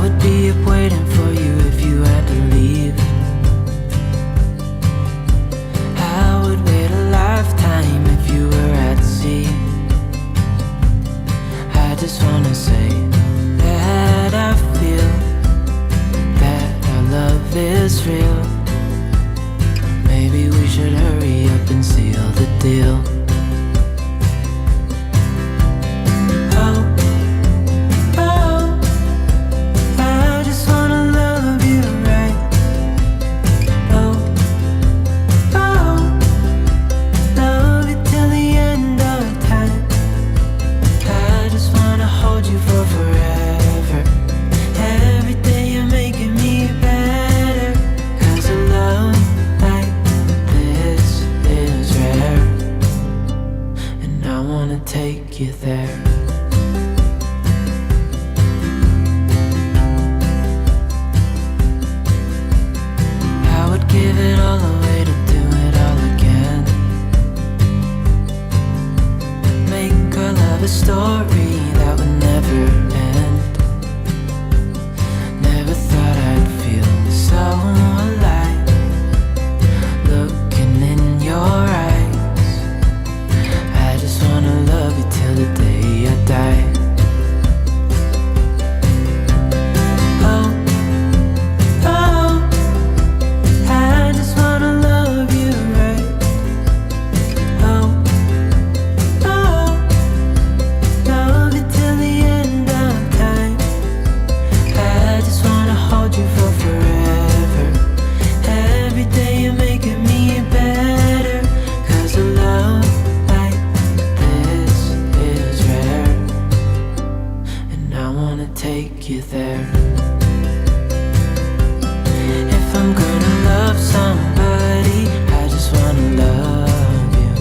would be up waiting for you if you had to leave. I would wait a lifetime if you were at sea. I just wanna say that I feel that our love is real. Maybe we should hurry up and seal the deal. Take you there. I would give it all away to do it all again. Make our love a story that would never end. Never thought I'd feel so alive looking in your eyes. Love you till the day I die. Oh, oh, I just wanna love you right. Oh, oh, love you till the end of time. I just wanna hold you for forever. Every day you're making me better. 'Cause I love take you there. If I'm gonna love somebody, I just wanna love you.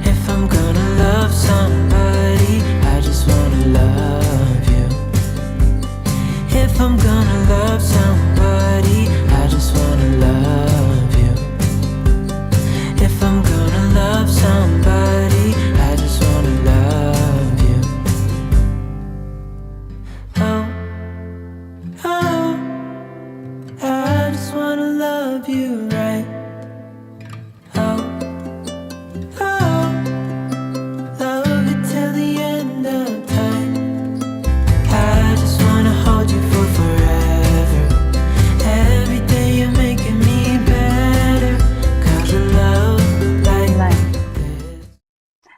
If I'm gonna love somebody, I just wanna love you. If I'm gonna love somebody, I just wanna love you. If I'm gonna love somebody, I just wanna love you. I just wanna love you right. Oh, oh, love you till the end of time. I just wanna hold you for forever. Every day you're making me better. 'Cause I love like this.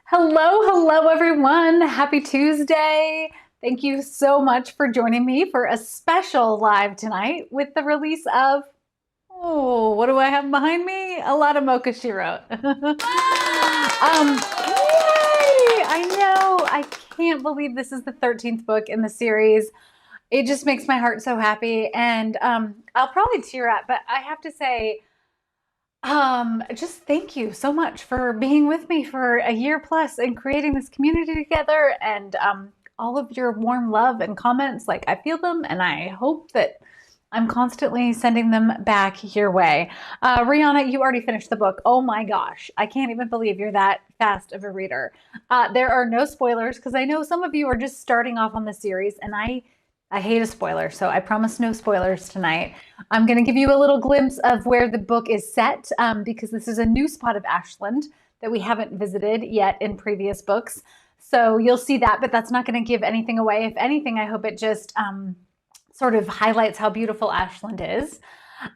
Hello everyone. Happy Tuesday. Thank you so much for joining me for a special live tonight with the release of, oh, what do I have behind me? A lot of MOCHA she wrote. Yay! I know, I can't believe this is the 13th book in the series. It just makes my heart so happy, and I'll probably tear up, but I have to say, just thank you so much for being with me for a year plus and creating this community together, and all of your warm love and comments. Like, I feel them, and I hope that I'm constantly sending them back your way. Rihanna, you already finished the book. Oh my gosh, I can't even believe you're that fast of a reader. There are no spoilers because I know some of you are just starting off on the series, and I hate a spoiler, so I promise no spoilers tonight. I'm going to give you a little glimpse of where the book is set because this is a new spot of Ashland that we haven't visited yet in previous books. So you'll see that, but that's not going to give anything away. If anything, I hope it just sort of highlights how beautiful Ashland is.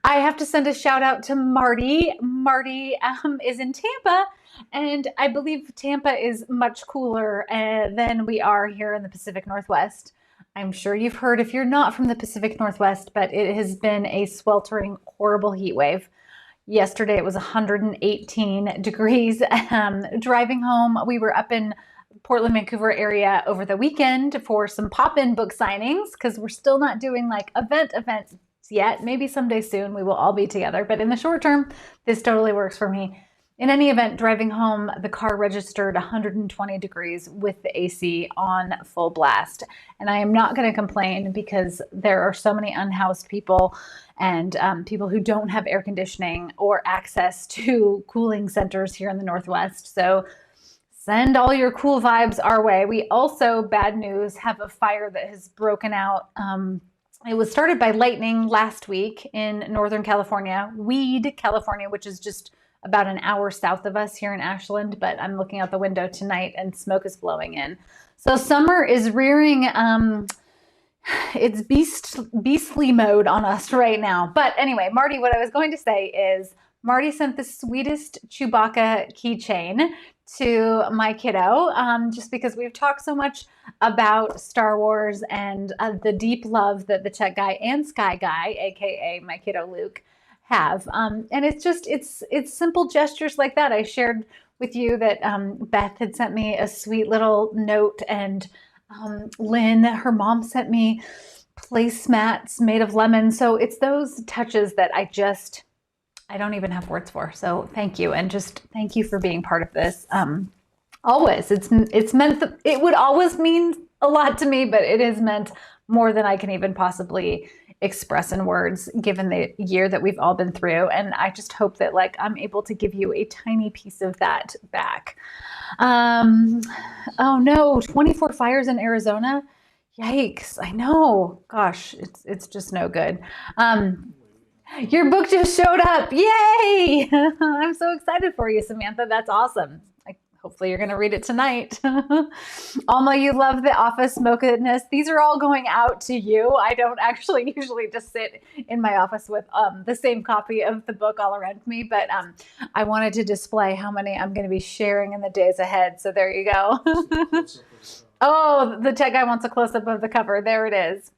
I have to send a shout out to Marty. Marty is in Tampa, and I believe Tampa is much cooler than we are here in the Pacific Northwest. I'm sure you've heard if you're not from the Pacific Northwest, but it has been a sweltering, horrible heat wave. Yesterday it was 118 degrees. Driving home, we were up in Portland, Vancouver area over the weekend for some pop-in book signings because we're still not doing like events yet. Maybe someday soon we will all be together, but in the short term, this totally works for me. In any event, driving home, the car registered 120 degrees with the AC on full blast. And I am not going to complain because there are so many unhoused people and people who don't have air conditioning or access to cooling centers here in the Northwest. So send all your cool vibes our way. We also, bad news, have a fire that has broken out. It was started by lightning last week in Northern California, Weed, California, which is just about an hour south of us here in Ashland, but I'm looking out the window tonight and smoke is blowing in. So summer is rearing its beastly mode on us right now. But anyway, Marty, what I was going to say is Marty sent the sweetest Chewbacca keychain to my kiddo, just because we've talked so much about Star Wars and the deep love that the Czech guy and Sky Guy, aka my kiddo Luke, have. And it's simple gestures like that. I shared with you that Beth had sent me a sweet little note, and Lynn, her mom, sent me placemats made of lemon. So it's those touches that I don't even have words for. So thank you. And just thank you for being part of this. Always. It's meant, it would always mean a lot to me, but it is meant more than I can even possibly express in words, given the year that we've all been through. And I just hope that I'm able to give you a tiny piece of that back. Oh no, 24 fires in Arizona. Yikes. I know. Gosh, it's just no good. Your book just showed up. Yay! I'm so excited for you, Samantha. That's awesome. Hopefully you're going to read it tonight. Alma, you love the office mocha-ness. These are all going out to you. I don't actually usually just sit in my office with the same copy of the book all around me, but I wanted to display how many I'm going to be sharing in the days ahead. So there you go. Oh, the tech guy wants a close-up of the cover. There it is.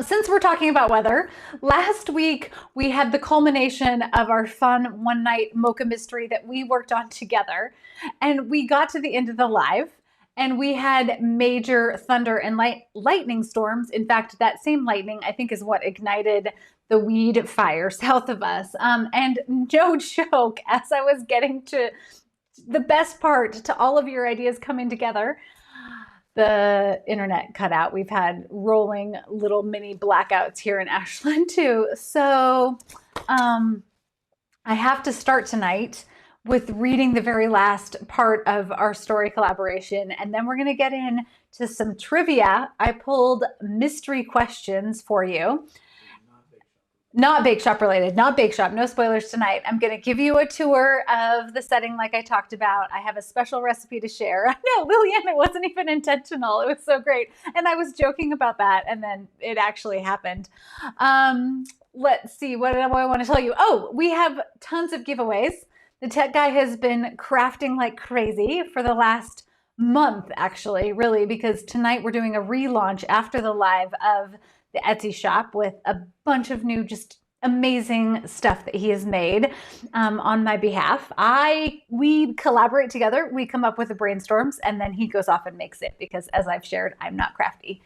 Since we're talking about weather, last week we had the culmination of our fun one-night mocha mystery that we worked on together, and we got to the end of the live, and we had major thunder and lightning storms. In fact, that same lightning, I think, is what ignited the weed fire south of us. And no joke, as I was getting to the best part, to all of your ideas coming together, the internet cut out. We've had rolling little mini blackouts here in Ashland too. So I have to start tonight with reading the very last part of our story collaboration, and then we're going to get into some trivia. I pulled mystery questions for you. Not Bakeshop related, not Bakeshop, no spoilers tonight. I'm going to give you a tour of the setting like I talked about. I have a special recipe to share. I know, Lillian, it wasn't even intentional. It was so great. And I was joking about that, and then it actually happened. Let's see, what do I want to tell you? Oh, we have tons of giveaways. The tech guy has been crafting like crazy for the last month, actually, really, because tonight we're doing a relaunch after the live of the Etsy shop with a bunch of new, just amazing stuff that he has made on my behalf. We collaborate together. We come up with the brainstorms, and then he goes off and makes it because, as I've shared, I'm not crafty.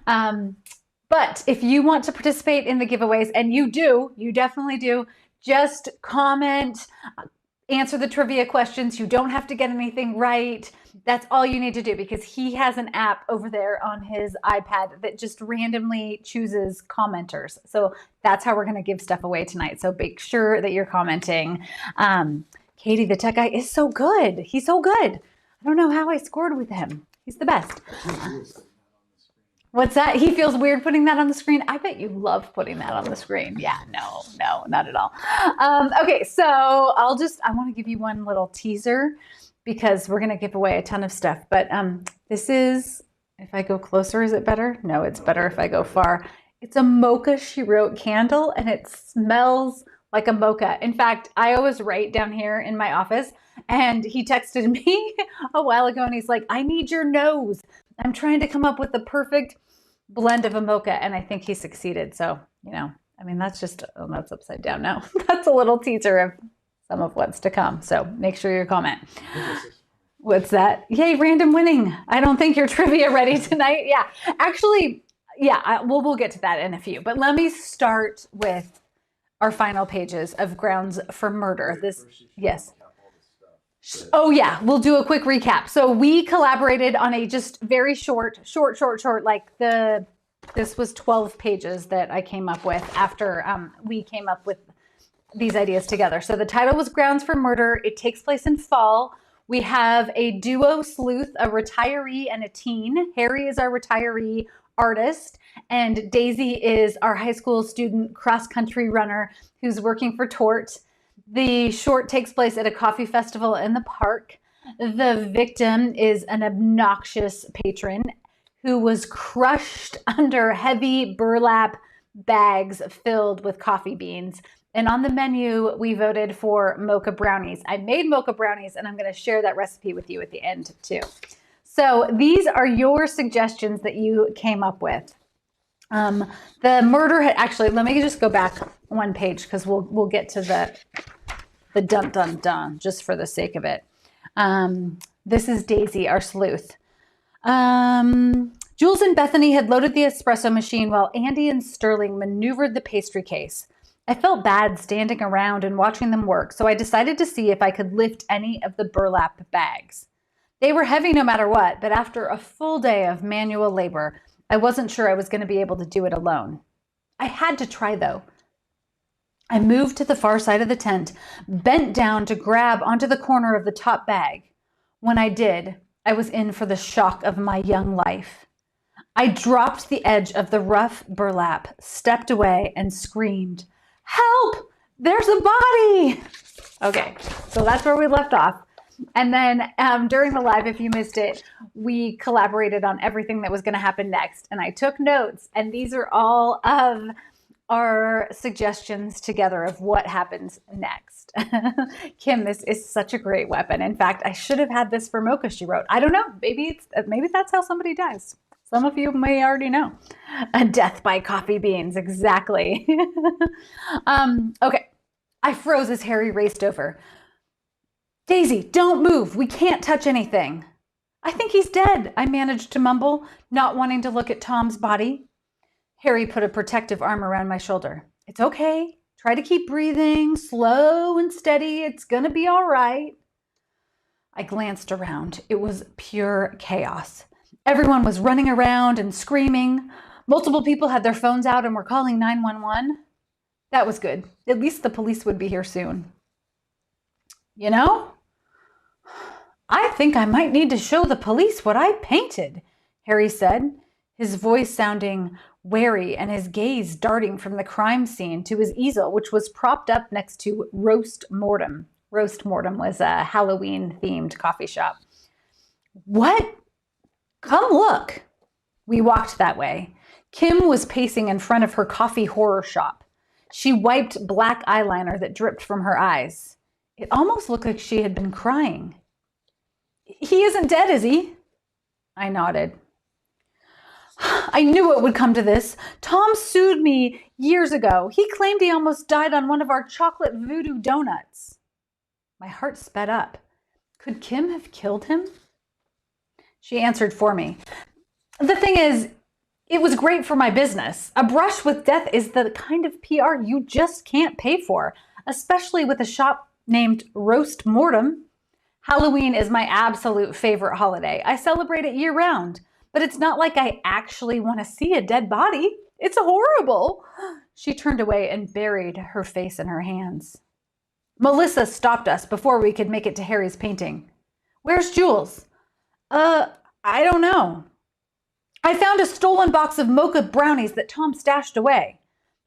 But if you want to participate in the giveaways, and you do, you definitely do, just comment, answer the trivia questions. You don't have to get anything right. That's all you need to do, because he has an app over there on his iPad that just randomly chooses commenters. So that's how we're going to give stuff away tonight. So make sure that you're commenting. Katie, the tech guy, is so good. He's so good. I don't know how I scored with him. He's the best. What's that? He feels weird putting that on the screen. I bet you love putting that on the screen. Yeah, no, not at all. Okay, so I want to give you one little teaser, because we're going to give away a ton of stuff. But this is, if I go closer, is it better? No, it's better if I go far. It's a mocha she wrote candle, and it smells like a mocha. In fact, I always write down here in my office, and he texted me a while ago, and he's like, I need your nose. I'm trying to come up with the perfect blend of a mocha, and I think he succeeded. So, that's just, that's upside down now. That's a little teaser of some of what's to come. So make sure you comment. What's that? Yay, random winning. I don't think you're trivia ready tonight. Yeah, actually, yeah, we'll get to that in a few. But let me start with our final pages of Grounds for Murder. Yes. Oh yeah, we'll do a quick recap. So we collaborated on a just very short, this was 12 pages that I came up with after we came up with these ideas together. So the title was Grounds for Murder. It takes place in fall. We have a duo sleuth, a retiree and a teen. Harry is our retiree artist, and Daisy is our high school student cross-country runner who's working for Torte. The short takes place at a coffee festival in the park. The victim is an obnoxious patron who was crushed under heavy burlap bags filled with coffee beans. And on the menu, we voted for mocha brownies. I made mocha brownies, and I'm going to share that recipe with you at the end too. So these are your suggestions that you came up with. The murder had actually, let me just go back one page because we'll get to the dun dun dun just for the sake of it. This is Daisy, our sleuth. Jules and Bethany had loaded the espresso machine while Andy and Sterling maneuvered the pastry case. I felt bad standing around and watching them work, so I decided to see if I could lift any of the burlap bags. They were heavy no matter what, but after a full day of manual labor, I wasn't sure I was going to be able to do it alone. I had to try, though. I moved to the far side of the tent, bent down to grab onto the corner of the top bag. When I did, I was in for the shock of my young life. I dropped the edge of the rough burlap, stepped away, and screamed, "Help! There's a body!" Okay, so that's where we left off. And then during the live, if you missed it, we collaborated on everything that was going to happen next. And I took notes, and these are all of our suggestions together of what happens next. Kim, this is such a great weapon. In fact, I should have had this for Mocha, she wrote. I don't know. Maybe that's how somebody dies. Some of you may already know. A death by coffee beans, exactly. Okay, I froze as Harry raced over. "Daisy, don't move. We can't touch anything." "I think he's dead," I managed to mumble, not wanting to look at Tom's body. Harry put a protective arm around my shoulder. "It's okay. Try to keep breathing, slow and steady. It's gonna be all right." I glanced around. It was pure chaos. Everyone was running around and screaming. Multiple people had their phones out and were calling 911. That was good. At least the police would be here soon. "You know, I think I might need to show the police what I painted," Harry said, his voice sounding wary and his gaze darting from the crime scene to his easel, which was propped up next to Roast Mortem. Roast Mortem was a Halloween-themed coffee shop. "What? Come look." We walked that way. Kim was pacing in front of her coffee horror shop. She wiped black eyeliner that dripped from her eyes. It almost looked like she had been crying. "He isn't dead, is he?" I nodded. "I knew it would come to this. Tom sued me years ago. He claimed he almost died on one of our chocolate voodoo donuts." My heart sped up. Could Kim have killed him? She answered for me. "The thing is, it was great for my business. A brush with death is the kind of PR you just can't pay for, especially with a shop named Roast Mortem. Halloween is my absolute favorite holiday. I celebrate it year-round, but it's not like I actually want to see a dead body. It's horrible." She turned away and buried her face in her hands. Melissa stopped us before we could make it to Harry's painting. "Where's Jules?" I don't know. I found a stolen box of mocha brownies that Tom stashed away.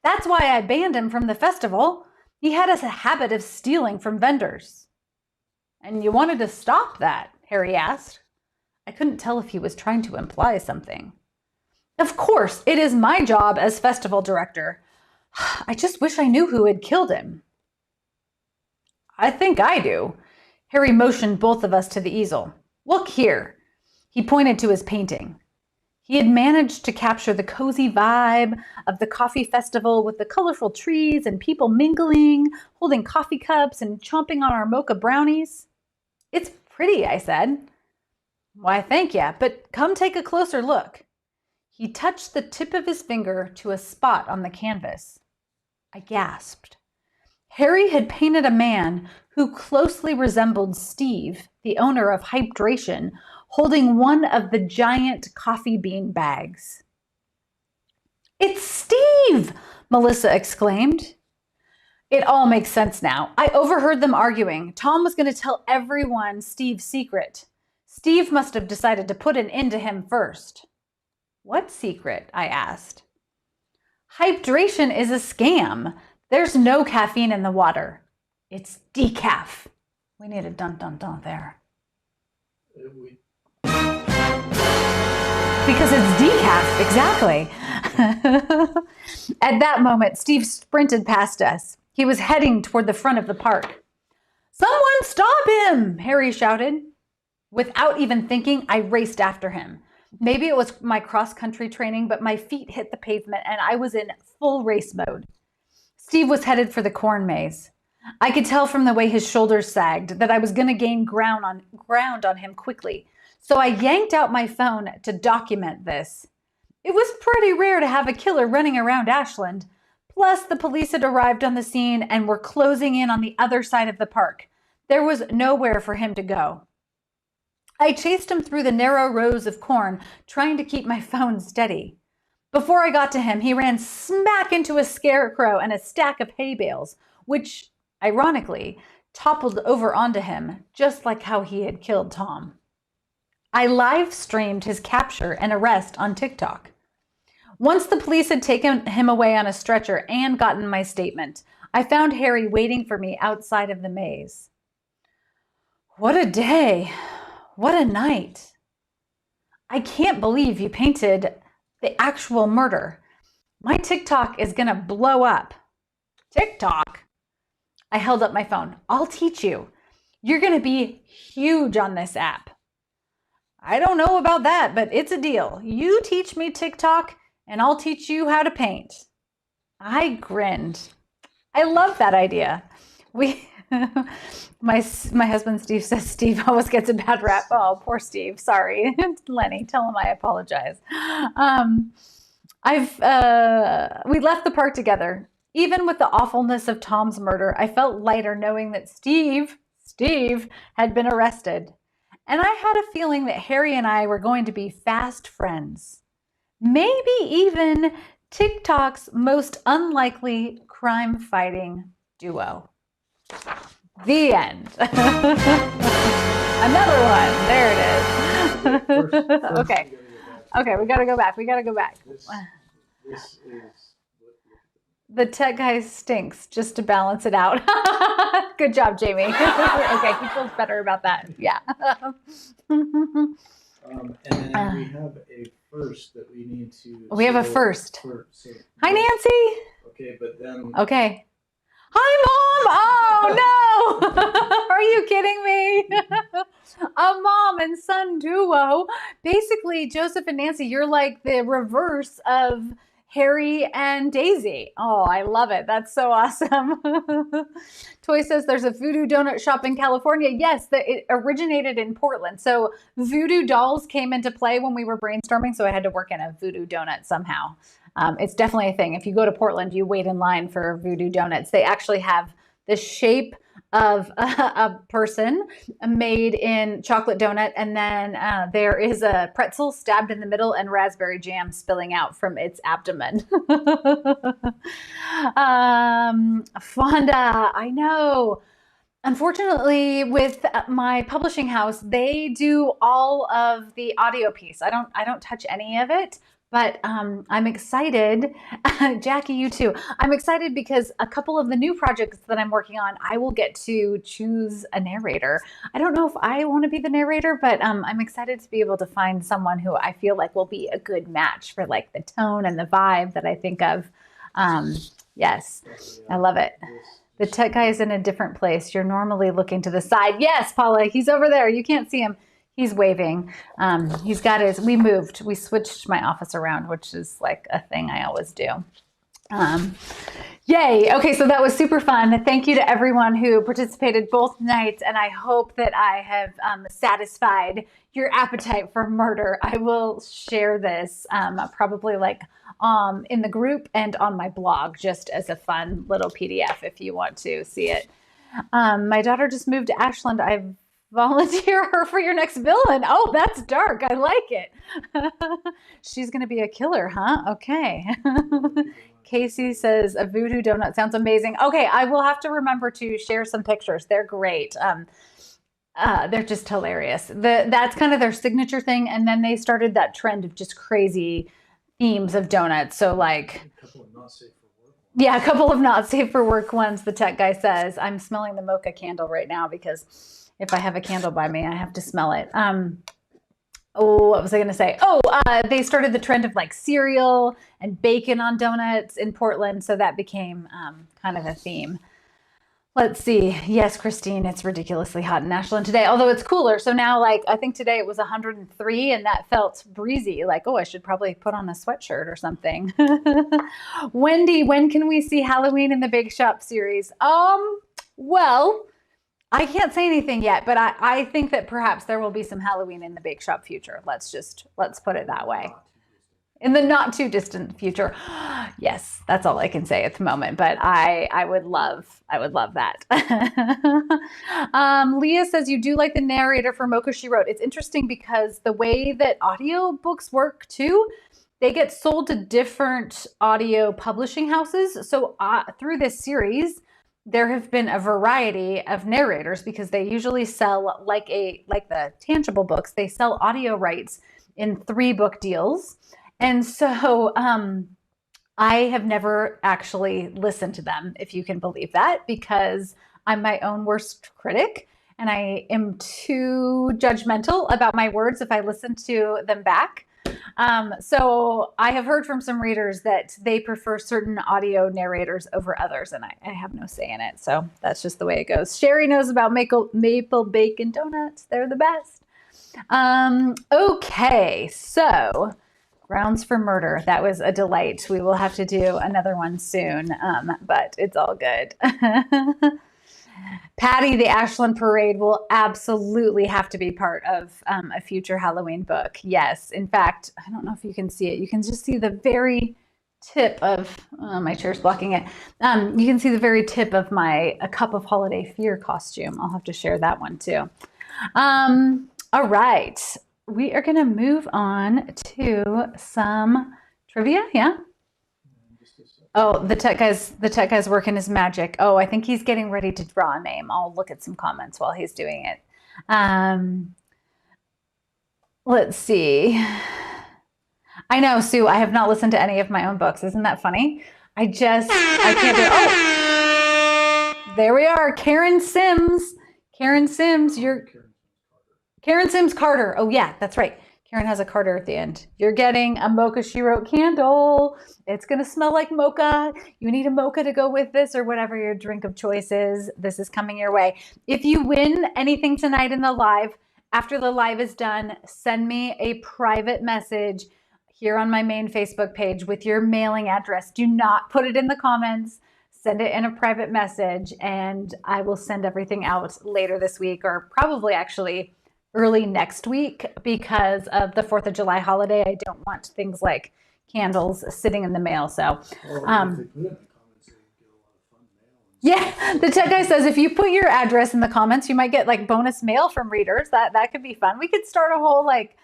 That's why I banned him from the festival. He had a habit of stealing from vendors." "And you wanted to stop that?" Harry asked. I couldn't tell if he was trying to imply something. "Of course, it is my job as festival director. I just wish I knew who had killed him." "I think I do." Harry motioned both of us to the easel. "Look here." He pointed to his painting. He had managed to capture the cozy vibe of the coffee festival with the colorful trees and people mingling, holding coffee cups and chomping on our mocha brownies. "It's pretty," I said. "Why, thank you, but come take a closer look." He touched the tip of his finger to a spot on the canvas. I gasped. Harry had painted a man who closely resembled Steve, the owner of Hydration, holding one of the giant coffee bean bags. "It's Steve!" Melissa exclaimed. It all makes sense now. I overheard them arguing. Tom was going to tell everyone Steve's secret. Steve must have decided to put an end to him first. What secret? I asked. Hydration is a scam. There's no caffeine in the water. It's decaf. We need a dun-dun-dun there. Because it's decaf, exactly. At that moment, Steve sprinted past us. He was heading toward the front of the park. Someone stop him, Harry shouted. Without even thinking, I raced after him. Maybe it was my cross-country training, but my feet hit the pavement and I was in full race mode. Steve was headed for the corn maze. I could tell from the way his shoulders sagged that I was going to gain ground on him quickly. So I yanked out my phone to document this. It was pretty rare to have a killer running around Ashland. Plus, the police had arrived on the scene and were closing in on the other side of the park. There was nowhere for him to go. I chased him through the narrow rows of corn, trying to keep my phone steady. Before I got to him, he ran smack into a scarecrow and a stack of hay bales, which, ironically, toppled over onto him, just like how he had killed Tom. I live streamed his capture and arrest on TikTok. Once the police had taken him away on a stretcher and gotten my statement, I found Harry waiting for me outside of the maze. What a day. What a night. I can't believe you painted the actual murder. My TikTok is going to blow up. TikTok? I held up my phone. I'll teach you. You're going to be huge on this app. I don't know about that, but it's a deal. You teach me TikTok and I'll teach you how to paint. I grinned. I love that idea. My husband Steve says Steve always gets a bad rap. Oh, poor Steve. Sorry. Lenny, tell him I apologize. We left the park together. Even with the awfulness of Tom's murder, I felt lighter knowing that Steve had been arrested. And I had a feeling that Harry and I were going to be fast friends. Maybe even TikTok's most unlikely crime-fighting duo. The end. Another one. There it is. Okay. Okay, we gotta go back. This is the tech guy stinks, just to balance it out. Good job, Jamie. Okay, he feels better about that. Yeah. And then we have a first that we need to. We have a first. Hi, Nancy. Okay, but then. Okay. Hi, Mom. Oh, no. Are you kidding me? A mom and son duo. Basically, Joseph and Nancy, you're like the reverse of Harry and Daisy. Oh, I love it. That's so awesome. Toy says there's a voodoo donut shop in California. Yes, it originated in Portland. So voodoo dolls came into play when we were brainstorming. So I had to work in a voodoo donut somehow. It's definitely a thing. If you go to Portland, you wait in line for voodoo donuts. They actually have the shape of a person made in chocolate donut. And then there is a pretzel stabbed in the middle and raspberry jam spilling out from its abdomen. Fonda, I know. Unfortunately, with my publishing house, they do all of the audio piece. I don't touch any of it. But I'm excited, Jackie, you too. I'm excited because a couple of the new projects that I'm working on, I will get to choose a narrator. I don't know if I want to be the narrator, but I'm excited to be able to find someone who I feel like will be a good match for like the tone and the vibe that I think of. Yes, I love it. The tech guy is in a different place. You're normally looking to the side. Yes, Paula, he's over there. You can't see him. He's waving. He's got we switched my office around, which is like a thing I always do. Yay. Okay, so that was super fun. Thank you to everyone who participated both nights, and I hope that I have satisfied your appetite for murder. I will share this probably like in the group and on my blog, just as a fun little PDF if you want to see it. My daughter just moved to Ashland. I've volunteer her for your next villain. Oh, that's dark. I like it. She's going to be a killer, huh? Okay. Casey says a voodoo donut sounds amazing. Okay, I will have to remember to share some pictures. They're great. They're just hilarious. That's kind of their signature thing. And then they started that trend of just crazy themes of donuts. So like, A couple of not safe for work ones. yeah, a couple of not safe for work ones. The tech guy says, I'm smelling the mocha candle right now because if I have a candle by me, I have to smell it. What was I going to say? They started the trend of like cereal and bacon on donuts in Portland. So that became kind of a theme. Let's see. Yes, Christine, it's ridiculously hot in Ashland today, although it's cooler. So now, like, I think today it was 103 and that felt breezy. Like, oh, I should probably put on a sweatshirt or something. Wendy, when can we see Halloween in the Bakeshop series? Well, I can't say anything yet, but I think that perhaps there will be some Halloween in the Bakeshop future. Let's put it that way. In the not too distant future. Yes, that's all I can say at the moment, but I would love that. Leah says you do like the narrator for MOCHA she wrote. It's interesting because the way that audio books work too, they get sold to different audio publishing houses. So through this series, there have been a variety of narrators because they usually sell like the tangible books, they sell audio rights in 3-book deals. And so I have never actually listened to them, if you can believe that, because I'm my own worst critic and I am too judgmental about my words if I listen to them back. So I have heard from some readers that they prefer certain audio narrators over others, and I have no say in it. So that's just the way it goes. Sherry knows about maple bacon donuts. They're the best. Okay, so Grounds for Murder. That was a delight. We will have to do another one soon, but it's all good. Patty, the Ashland Parade will absolutely have to be part of a future Halloween book. Yes. In fact, I don't know if you can see it. You can just see the very tip of, my chair's blocking it. You can see the very tip of my A Cup of Holiday Fear costume. I'll have to share that one too. All right. We are going to move on to some trivia. Yeah. Oh, the tech guy's working his magic. Oh, I think he's getting ready to draw a name. I'll look at some comments while he's doing it. Let's see. I know, Sue, I have not listened to any of my own books. Isn't that funny? I can't do it. Oh, there we are. Karen Sims. Karen Sims, Karen Sims Carter. Oh, yeah, that's right. Karen has a Carter at the end. You're getting a MOCHA She Wrote candle. It's going to smell like mocha. You need a mocha to go with this or whatever your drink of choice is. This is coming your way. If you win anything tonight in the live, after the live is done, send me a private message here on my main Facebook page with your mailing address. Do not put it in the comments. Send it in a private message, and I will send everything out later this week, or probably actually early next week, because of the 4th of July holiday. I don't want things like candles sitting in the mail. So, yeah, the tech guy says if you put your address in the comments, you might get like bonus mail from readers. That could be fun. We could start a whole like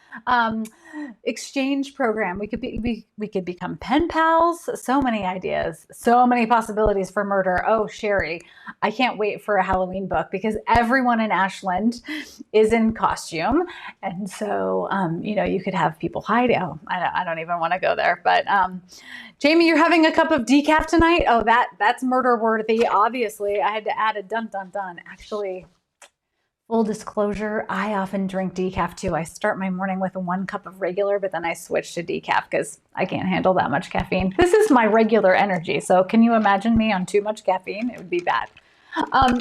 exchange program. We could become pen pals. So many ideas, so many possibilities for murder. Oh, Sherry, I can't wait for a Halloween book because everyone in Ashland is in costume, and so you could have people hide. Oh, I don't even want to go there. But Jamie, you're having a cup of decaf tonight. Oh, that's murder worthy. Obviously, I had to add a dun dun dun. Actually, full disclosure, I often drink decaf too. I start my morning with 1 cup of regular, but then I switch to decaf because I can't handle that much caffeine. This is my regular energy. So can you imagine me on too much caffeine? It would be bad.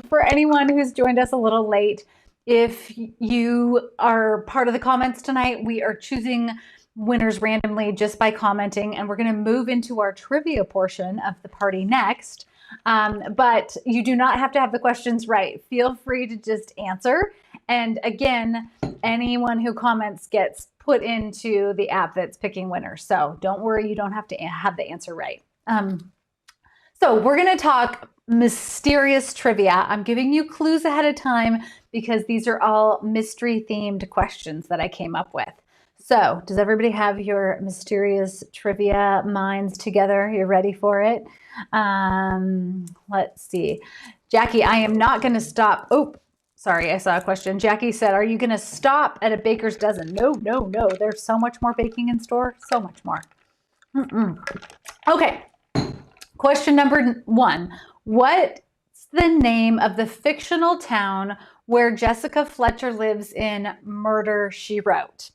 For anyone who's joined us a little late, if you are part of the comments tonight, we are choosing winners randomly just by commenting, and we're going to move into our trivia portion of the party next. But you do not have to have the questions right. Feel free to just answer. And again, anyone who comments gets put into the app that's picking winners. So don't worry, you don't have to have the answer right. So we're going to talk mysterious trivia. I'm giving you clues ahead of time because these are all mystery themed questions that I came up with. So does everybody have your mysterious trivia minds together? You ready for it? Let's see. Jackie, I am not going to stop. Oh, sorry, I saw a question. Jackie said, are you going to stop at a baker's dozen? No, no, no. There's so much more baking in store. So much more. Okay. Question number 1. What's the name of the fictional town where Jessica Fletcher lives in Murder, She Wrote?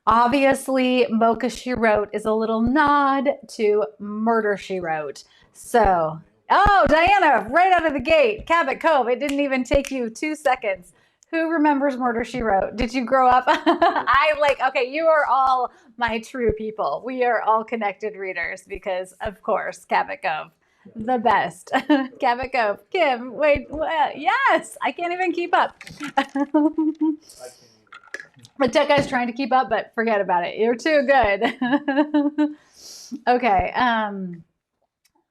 Obviously, MOCHA, She Wrote is a little nod to Murder, She Wrote. So, oh, Diana, right out of the gate, Cabot Cove. It didn't even take you 2 seconds. Who remembers Murder, She Wrote? Did you grow up? Okay, you are all my true people. We are all connected readers because, of course, Cabot Cove, the best. Cabot Cove. Kim, wait, yes, I can't even keep up. The tech guy's trying to keep up, but forget about it. You're too good. Okay,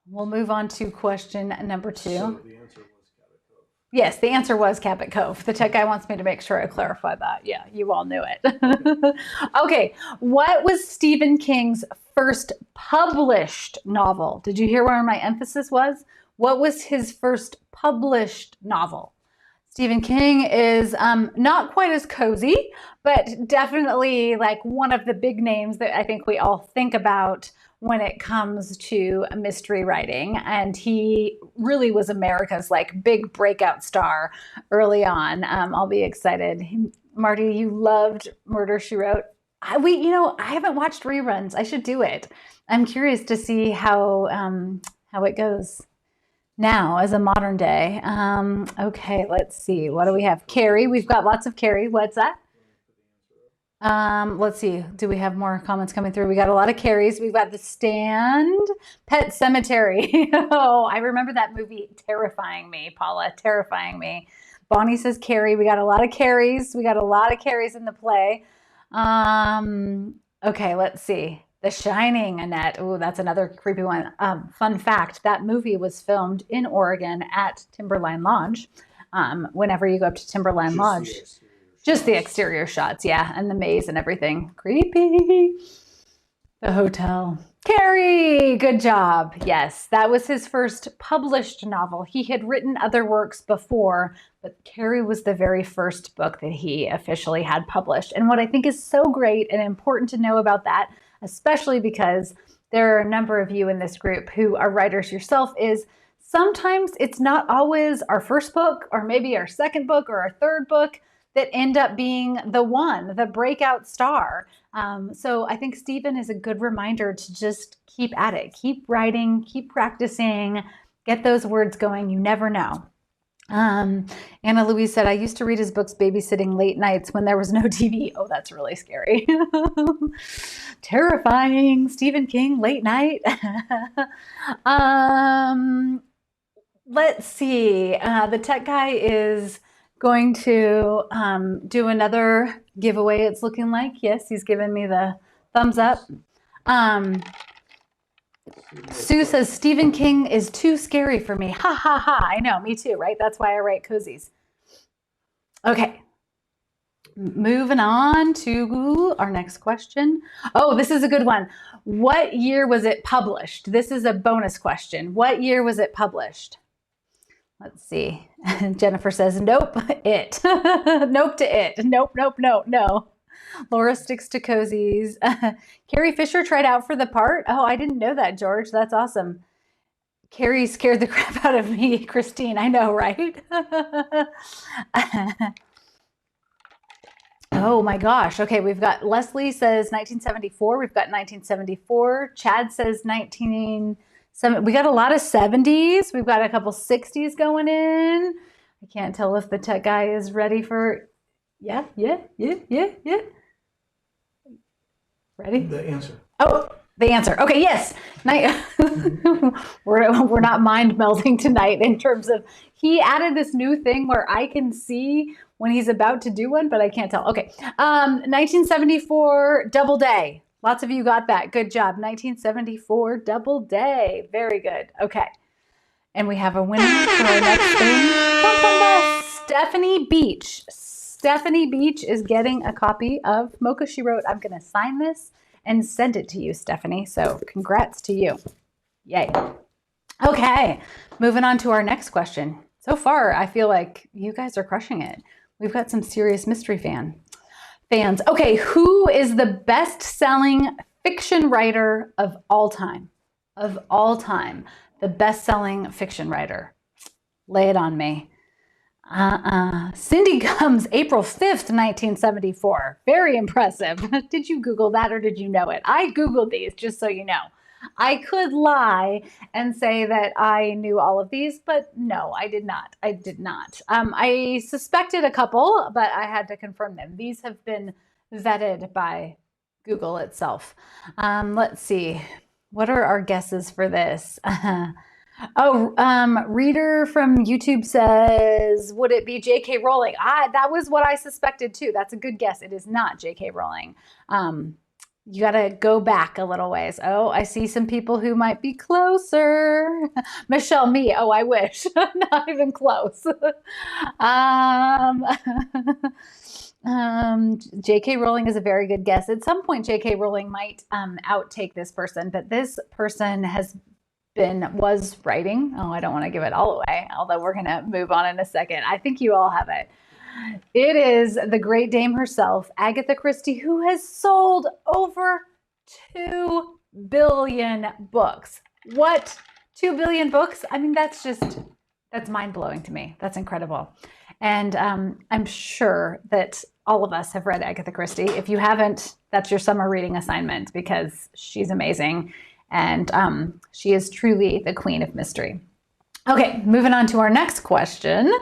we'll move on to question number 2. So the answer was Cabot Cove. Yes, the answer was Cabot Cove. The tech guy wants me to make sure I clarify that. Yeah, you all knew it. Okay, what was Stephen King's first published novel? Did you hear where my emphasis was? What was his first published novel? Stephen King is not quite as cozy, but definitely like one of the big names that I think we all think about when it comes to mystery writing. And he really was America's like big breakout star early on. I'll be excited. Marty, you loved Murder, She Wrote. I haven't watched reruns. I should do it. I'm curious to see how it goes now as a modern day. Okay, let's see. What do we have? Carrie. We've got lots of Carrie. What's that? Let's see. Do we have more comments coming through? We got a lot of Carries. We've got The Stand, Pet Cemetery. Oh, I remember that movie terrifying me, Paula, terrifying me. Bonnie says Carrie. We got a lot of Carries. We got a lot of Carries in the play. Okay, let's see. The Shining, Annette. Oh, that's another creepy one. Fun fact, that movie was filmed in Oregon at Timberline Lodge. Whenever you go up to Timberline Lodge. Just the exterior shots, yeah, and the maze and everything. Creepy. The hotel. Carrie, good job. Yes, that was his first published novel. He had written other works before, but Carrie was the very first book that he officially had published. And what I think is so great and important to know about that, especially because there are a number of you in this group who are writers yourself, is sometimes it's not always our first book or maybe our second book or our third book that end up being the breakout star. So I think Stephen is a good reminder to just keep at it, keep writing, keep practicing, get those words going. You never know. Anna Louise said, I used to read his books babysitting late nights when there was no TV. Oh, that's really scary. Terrifying. Stephen King, late night. Let's see. The tech guy is going to do another giveaway, it's looking like. Yes, he's given me the thumbs up. Sue says, Stephen King is too scary for me. Ha, ha, ha. I know, me too, right? That's why I write cozies. Okay. Moving on to our next question. Oh, this is a good one. What year was it published? This is a bonus question. What year was it published? Let's see. Jennifer says, nope, it. Nope to it. Nope, nope, nope, no. Laura sticks to cozies. Carrie Fisher tried out for the part. Oh, I didn't know that, George. That's awesome. Carrie scared the crap out of me, Christine. I know, right? Oh my gosh. Okay, we've got Leslie says 1974. We've got 1974. Chad says 1970. We got a lot of 70s. We've got a couple 60s going in. I can't tell if the tech guy is ready for, yeah. Ready? The answer. Oh, the answer. Okay, yes. We're not mind melding tonight in terms of, he added this new thing where I can see when he's about to do one, but I can't tell. Okay, 1974 Doubleday. Lots of you got that. Good job. 1974 Doubleday. Very good. Okay. And we have a winner for our next thing. Bum, bum, bum. Stephanie Beach. Stephanie Beach is getting a copy of MOCHA. She wrote, I'm going to sign this and send it to you, Stephanie. So congrats to you. Yay. Okay, moving on to our next question. So far, I feel like you guys are crushing it. We've got some serious mystery fans. Okay, who is the best-selling fiction writer of all time? Of all time, the best-selling fiction writer. Lay it on me. Cindy Gums, April 5th, 1974. Very impressive. Did you Google that or did you know it? I Googled these, just so you know. I could lie and say that I knew all of these, but no, I did not. I did not. I suspected a couple, but I had to confirm them. These have been vetted by Google itself. Let's see. What are our guesses for this? Reader from YouTube says, would it be J.K. Rowling? That was what I suspected too. That's a good guess. It is not J.K. Rowling. You got to go back a little ways. Oh, I see some people who might be closer. Michelle, me. Oh, I wish. Not even close. J.K. Rowling is a very good guess. At some point, J.K. Rowling might outtake this person, but this person was writing. Oh, I don't want to give it all away, although we're going to move on in a second. I think you all have it. It is the great dame herself, Agatha Christie, who has sold over 2 billion books. What? 2 billion books? I mean, that's mind-blowing to me. That's incredible. And I'm sure that all of us have read Agatha Christie. If you haven't, that's your summer reading assignment because she's amazing. And she is truly the queen of mystery. Okay, moving on to our next question.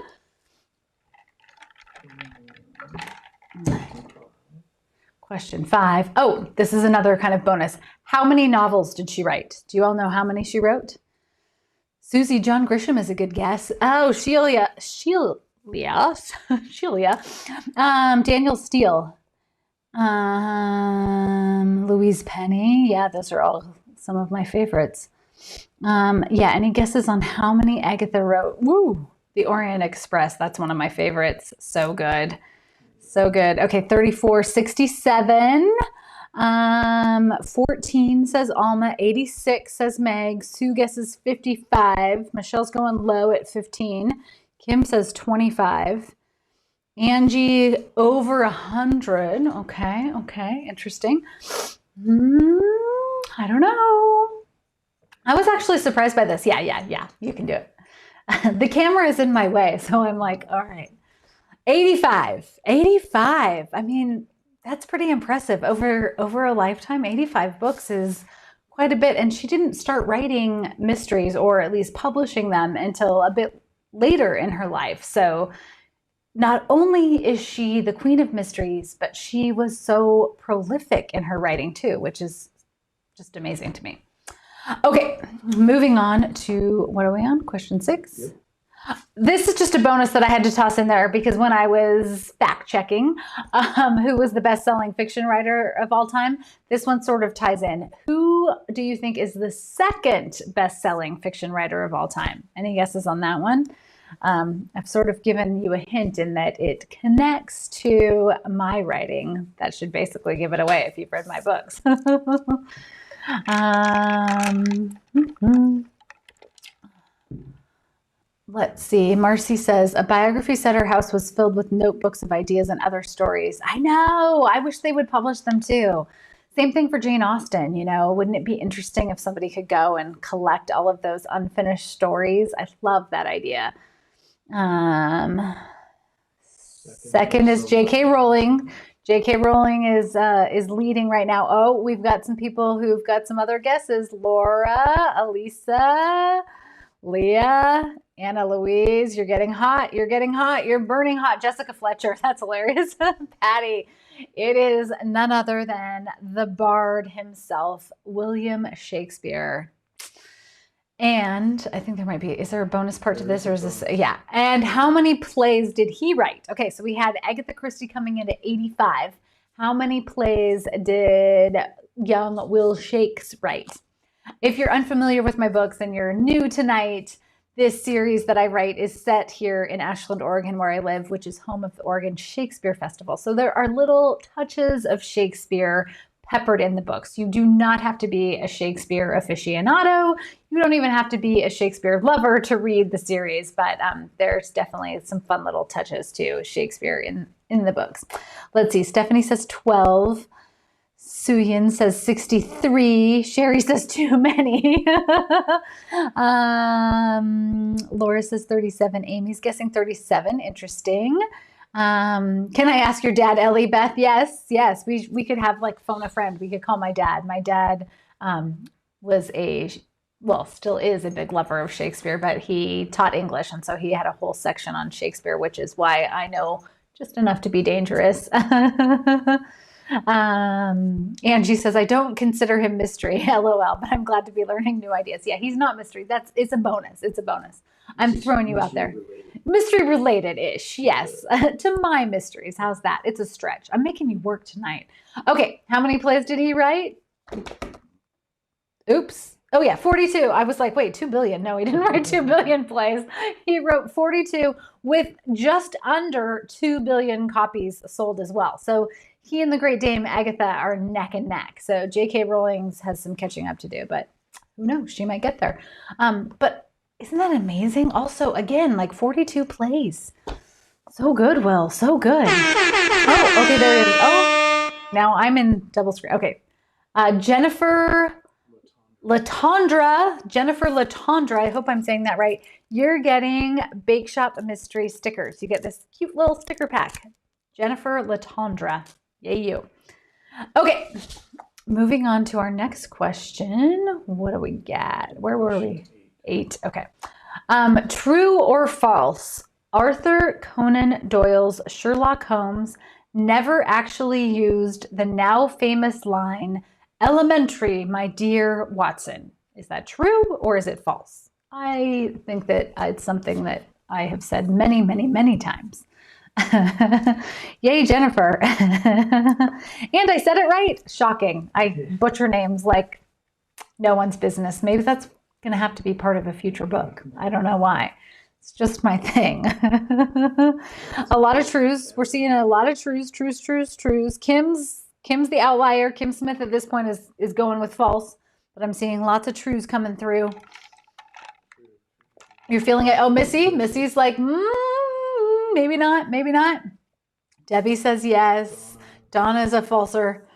Question 5. Oh, this is another kind of bonus. How many novels did she write? Do you all know how many she wrote? Susie John Grisham is a good guess. Oh, Sheila. Daniel Steele. Louise Penny. Yeah, those are all some of my favorites. Yeah, any guesses on how many Agatha wrote? Woo! The Orient Express. That's one of my favorites. So good. So good. Okay, 34, 67. 14 says Alma. 86 says Meg. Sue guesses 55. Michelle's going low at 15. Kim says 25. Angie over 100. Okay, interesting. I don't know. I was actually surprised by this. Yeah, you can do it. The camera is in my way, so I'm like, all right. 85. I mean, that's pretty impressive. Over a lifetime, 85 books is quite a bit. And she didn't start writing mysteries or at least publishing them until a bit later in her life. So not only is she the queen of mysteries, but she was so prolific in her writing too, which is just amazing to me. Okay, moving on to, what are we on? Question 6. Yep. This is just a bonus that I had to toss in there because when I was fact checking who was the best-selling fiction writer of all time, this one sort of ties in. Who do you think is the second best-selling fiction writer of all time? Any guesses on that one? I've sort of given you a hint in that it connects to my writing. That should basically give it away if you've read my books. Let's see. Marcy says, a biography said her house was filled with notebooks of ideas and other stories. I know. I wish they would publish them too. Same thing for Jane Austen. You know, wouldn't it be interesting if somebody could go and collect all of those unfinished stories? I love that idea. Second is J.K. Rowling. J.K. Rowling is leading right now. Oh, we've got some people who've got some other guesses. Laura, Elisa, Leah, Anna Louise, you're getting hot. You're getting hot. You're burning hot. Jessica Fletcher, that's hilarious. Patty, it is none other than the bard himself, William Shakespeare. And I think there might be, is there a bonus part to this or is this, yeah. And how many plays did he write? Okay, so we had Agatha Christie coming in at 85. How many plays did young Will Shakes write? If you're unfamiliar with my books and you're new tonight, this series that I write is set here in Ashland, Oregon, where I live, which is home of the Oregon Shakespeare Festival. So there are little touches of Shakespeare peppered in the books. You do not have to be a Shakespeare aficionado. You don't even have to be a Shakespeare lover to read the series, but there's definitely some fun little touches to Shakespeare in the books. Let's see. Stephanie says 12. Suyin says 63. Sherry says too many. Laura says 37. Amy's guessing 37. Interesting. Can I ask your dad, Ellie Beth? Yes. We could have like phone a friend. We could call my dad. My dad was still is a big lover of Shakespeare, but he taught English. And so he had a whole section on Shakespeare, which is why I know just enough to be dangerous. Angie says, I don't consider him mystery, LOL, but I'm glad to be learning new ideas. Yeah, he's not mystery. It's a bonus. It's a bonus. I'm throwing you out there. Mystery related-ish, yes. To my mysteries. How's that? It's a stretch. I'm making you work tonight. Okay, how many plays did he write? Oops. Oh yeah, 42. I was like, wait, 2 billion. No, he didn't write 2 billion plays. He wrote 42 with just under 2 billion copies sold as well. So he and the great Dame Agatha are neck and neck. So J.K. Rowling has some catching up to do, but who knows? She might get there. But isn't that amazing? Also, again, like 42 plays. So good, Will. So good. Oh, okay, there it is. Oh, now I'm in double screen. Okay. Jennifer Latondra, I hope I'm saying that right. You're getting Bakeshop Mystery stickers. You get this cute little sticker pack. Jennifer Latondra. Yay, you. Okay, moving on to our next question. What do we got? Where were we? 8. Okay. True or false? Arthur Conan Doyle's Sherlock Holmes never actually used the now famous line, "Elementary, my dear Watson." Is that true or is it false? I think that it's something that I have said many, many, many times. Yay, Jennifer. And I said it right. Shocking. I butcher names like no one's business. Maybe that's going to have to be part of a future book. I don't know why. It's just my thing. A lot of truths. We're seeing a lot of truths. Kim's the outlier. Kim Smith at this point is going with false, but I'm seeing lots of truths coming through. You're feeling it. Oh, Missy's like, maybe not. Debbie says yes. Donna's a falser.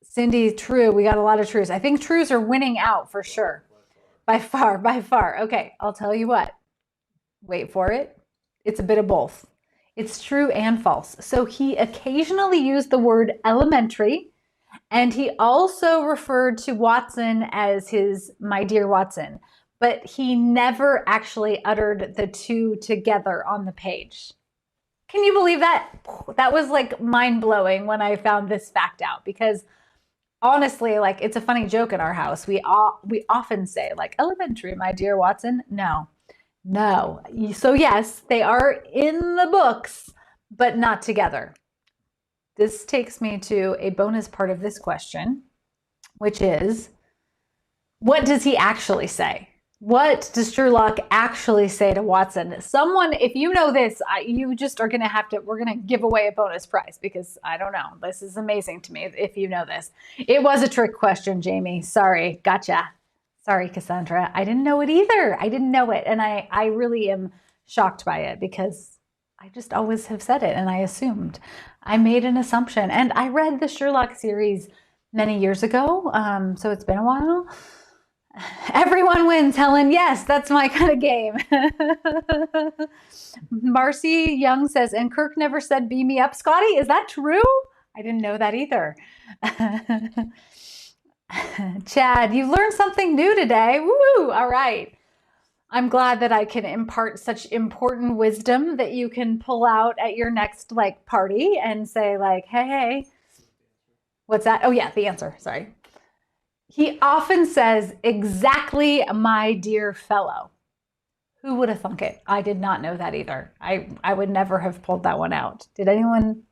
Cindy, true. We got a lot of truths. I think truths are winning out for sure. By far. Okay, I'll tell you what. Wait for it. It's a bit of both. It's true and false. So he occasionally used the word elementary, and he also referred to Watson as his my dear Watson, but he never actually uttered the two together on the page. Can you believe that? That was like mind-blowing when I found this fact out, because honestly, like, it's a funny joke in our house. We often say like, elementary, my dear Watson. No. So yes, they are in the books, but not together. This takes me to a bonus part of this question, which is, what does he actually say? What does Sherlock actually say to Watson? Someone, if you know this, you just are going to have to, we're going to give away a bonus prize, because I don't know. This is amazing to me if you know this. It was a trick question, Jamie. Sorry. Gotcha. Sorry, Cassandra. I didn't know it either. I didn't know it. And I really am shocked by it, because I just always have said it and I assumed. I made an assumption. And I read the Sherlock series many years ago, so it's been a while. Everyone wins, Helen. Yes, that's my kind of game. Marcy Young says, and Kirk never said, beam me up, Scotty. Is that true? I didn't know that either. Chad, you learned something new today. Woo! All right. I'm glad that I can impart such important wisdom that you can pull out at your next like party and say like, hey, what's that? Oh yeah, the answer. Sorry. He often says, exactly, my dear fellow. Who would have thunk it? I did not know that either. I would never have pulled that one out. Did anyone?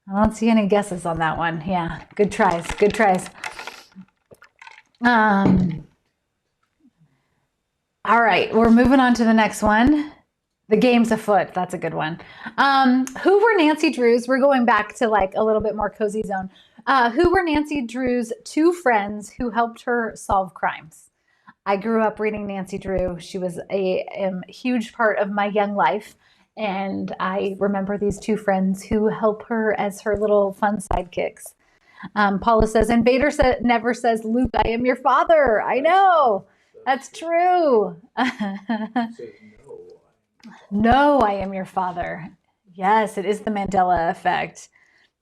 I don't see any guesses on that one. Yeah, good tries. Good tries. All right, we're moving on to the next one. The game's afoot. That's a good one. Who were Nancy Drew's? We're going back to like a little bit more cozy zone. Who were Nancy Drew's two friends who helped her solve crimes? I grew up reading Nancy Drew. She was a huge part of my young life. And I remember these two friends who help her as her little fun sidekicks. Paula says, and Vader never says, Luke, I am your father. I know. That's true. No, I am your father. Yes, it is the Mandela effect.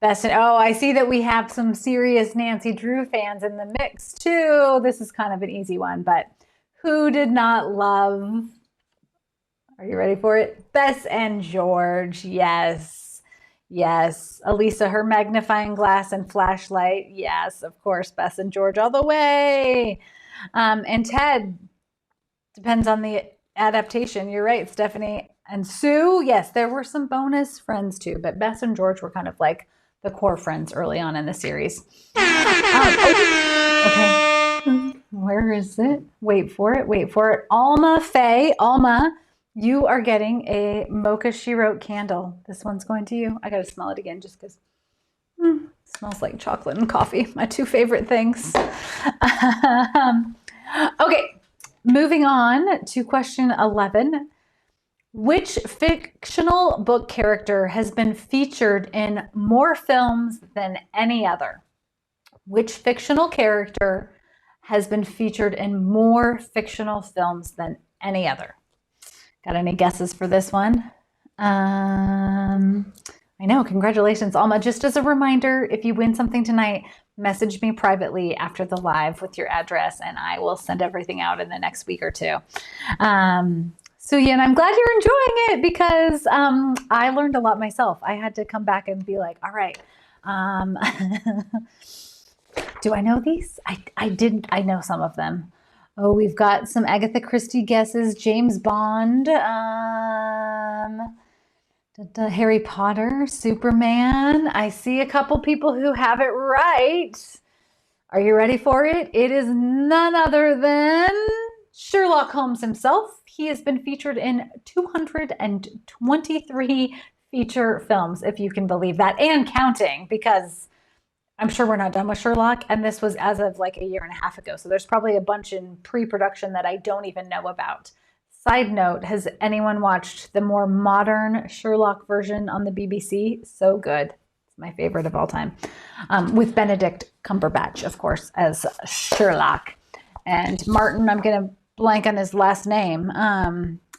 I see that we have some serious Nancy Drew fans in the mix too. This is kind of an easy one, but who did not love, are you ready for it? Bess and George. Yes. Yes. Elisa, her magnifying glass and flashlight. Yes, of course, Bess and George all the way. And Ted, depends on the adaptation. You're right, Stephanie. And Sue, yes, there were some bonus friends too, but Bess and George were kind of like the core friends early on in the series. Okay. Where is it? Wait for it. Wait for it. Alma Faye. Alma, you are getting a Mocha She Wrote candle. This one's going to you. I got to smell it again just because it smells like chocolate and coffee. My two favorite things. Okay. Moving on to question 11. Which fictional book character has been featured in more films than any other? Which fictional character has been featured in more fictional films than any other? Got any guesses for this one? I know, congratulations, Alma. Just as a reminder, if you win something tonight, message me privately after the live with your address, and I will send everything out in the next week or two. So yeah, and I'm glad you're enjoying it because I learned a lot myself. I had to come back and be like, all right, do I know these? I didn't. I know some of them. Oh, we've got some Agatha Christie guesses. James Bond, Harry Potter, Superman. I see a couple people who have it right. Are you ready for it? It is none other than Sherlock Holmes himself. He has been featured in 223 feature films, if you can believe that, and counting, because I'm sure we're not done with Sherlock, and this was as of like a year and a half ago. So there's probably a bunch in pre-production that I don't even know about. Side note, has anyone watched the more modern Sherlock version on the BBC? So good. It's my favorite of all time. With Benedict Cumberbatch, of course, as Sherlock. And Martin, I'm going to blank on his last name,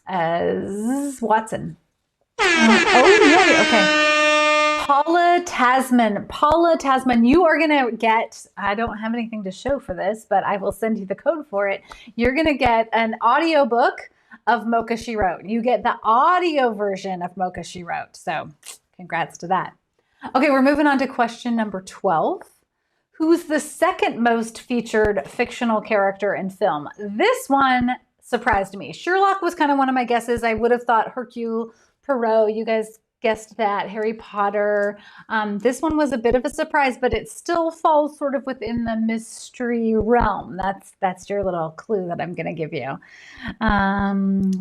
as Watson. Okay. Paula Tasman, you are going to get, I don't have anything to show for this, but I will send you the code for it. You're going to get an audiobook of Mocha She Wrote. You get the audio version of Mocha She Wrote. So congrats to that. Okay, we're moving on to question number 12. Who's the second most featured fictional character in film? This one surprised me. Sherlock was kind of one of my guesses. I would have thought Hercule Poirot. You guys guessed that. Harry Potter. This one was a bit of a surprise, but it still falls sort of within the mystery realm. That's your little clue that I'm going to give you.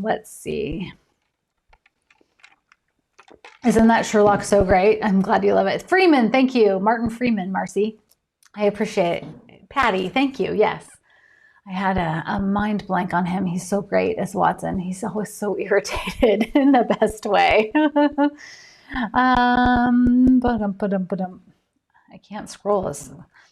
Let's see. Isn't that Sherlock so great? I'm glad you love it. Freeman, thank you. Martin Freeman, Marcy. I appreciate it. Patty, thank you. Yes. I had a mind blank on him. He's so great as Watson. He's always so irritated in the best way. I can't scroll this.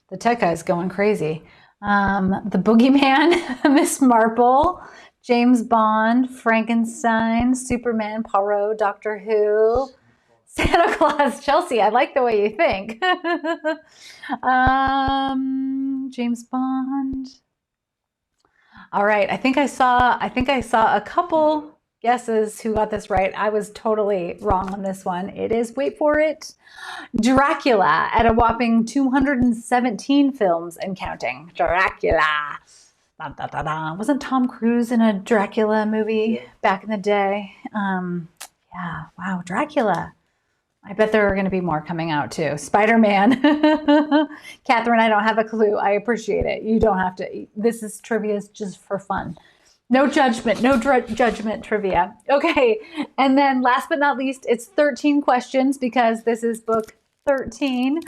The tech guy's going crazy. The Boogeyman, Miss Marple, James Bond, Frankenstein, Superman, Poirot, Doctor Who, Santa Claus, Chelsea. I like the way you think. James Bond. All right, I think I saw a couple guesses who got this right. I was totally wrong on this one. It is, wait for it, Dracula, at a whopping 217 films and counting. Dracula. Da, da, da, da. Wasn't Tom Cruise in a Dracula movie back in the day? Yeah, wow, Dracula. I bet there are going to be more coming out too. Spider-Man. Catherine, I don't have a clue. I appreciate it. You don't have to. This is trivia just for fun. No judgment, no judgment trivia. Okay, and then last but not least, it's 13 questions because this is book 13.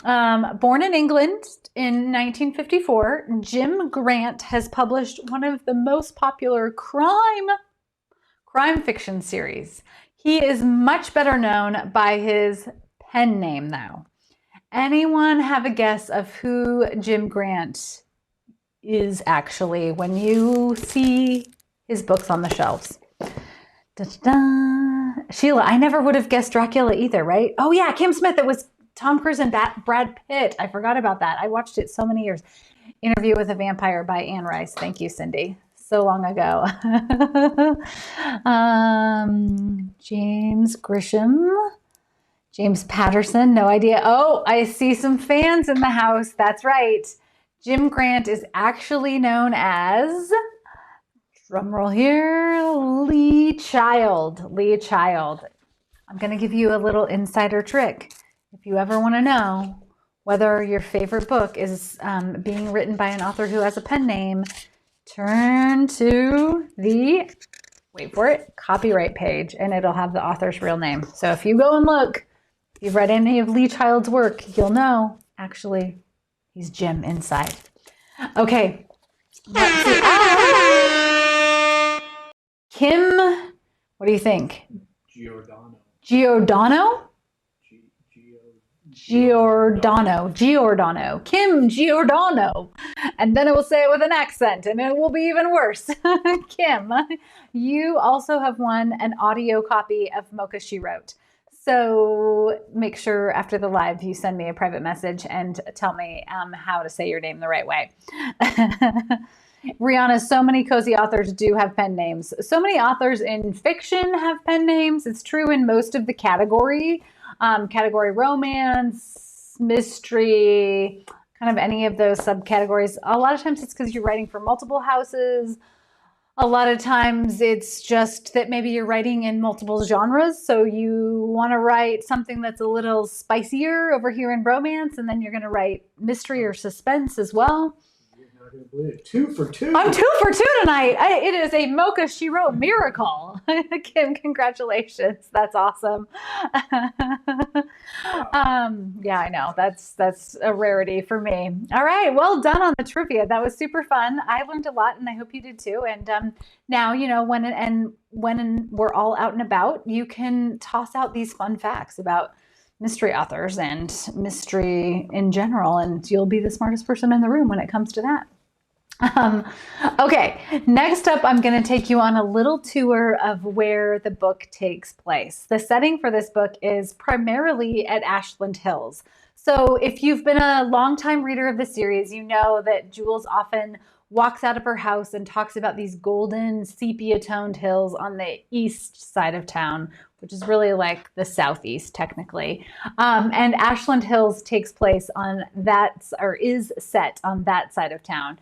Born in England in 1954, Jim Grant has published one of the most popular crime fiction series. He is much better known by his pen name, though. Anyone have a guess of who Jim Grant is actually when you see his books on the shelves? Da-da-da. Sheila, I never would have guessed Dracula either, right? Oh yeah, Kim Smith. It was Tom Cruise and Brad Pitt. I forgot about that. I watched it so many years. Interview with a Vampire by Anne Rice. Thank you, Cindy. So long ago. James Grisham. James Patterson. No idea. Oh, I see some fans in the house. That's right. Jim Grant is actually known as, drumroll here, Lee Child. Lee Child. I'm going to give you a little insider trick. If you ever want to know whether your favorite book is being written by an author who has a pen name, turn to the, wait for it, copyright page, and it'll have the author's real name. So if you go and look, if you've read any of Lee Child's work, you'll know, actually, he's Jim inside. Okay. Let's see. Kim, what do you think? Giordano. Giordano? Giordano. Kim Giordano. And then it will say it with an accent and it will be even worse. Kim, you also have won an audio copy of MOCHA She Wrote. So make sure after the live you send me a private message and tell me how to say your name the right way. Rihanna, so many cozy authors do have pen names. So many authors in fiction have pen names. It's true in most of the category romance, mystery, kind of any of those subcategories. A lot of times it's because you're writing for multiple houses. A lot of times it's just that maybe you're writing in multiple genres. So you want to write something that's a little spicier over here in romance, and then you're going to write mystery or suspense as well. You're not going to believe it. 2 for 2. I'm 2 for 2 tonight. It is a MOCHA She Wrote miracle. Kim, congratulations. That's awesome. Yeah, I know. That's a rarity for me. All right. Well done on the trivia. That was super fun. I learned a lot and I hope you did too. And now, you know, when we're all out and about, you can toss out these fun facts about mystery authors and mystery in general, and you'll be the smartest person in the room when it comes to that. Okay, next up, I'm going to take you on a little tour of where the book takes place. The setting for this book is primarily at Ashland Hills. So if you've been a longtime reader of the series, you know that Jules often walks out of her house and talks about these golden sepia-toned hills on the east side of town, which is really like the southeast technically. And Ashland Hills takes place on that, or is set on that side of town.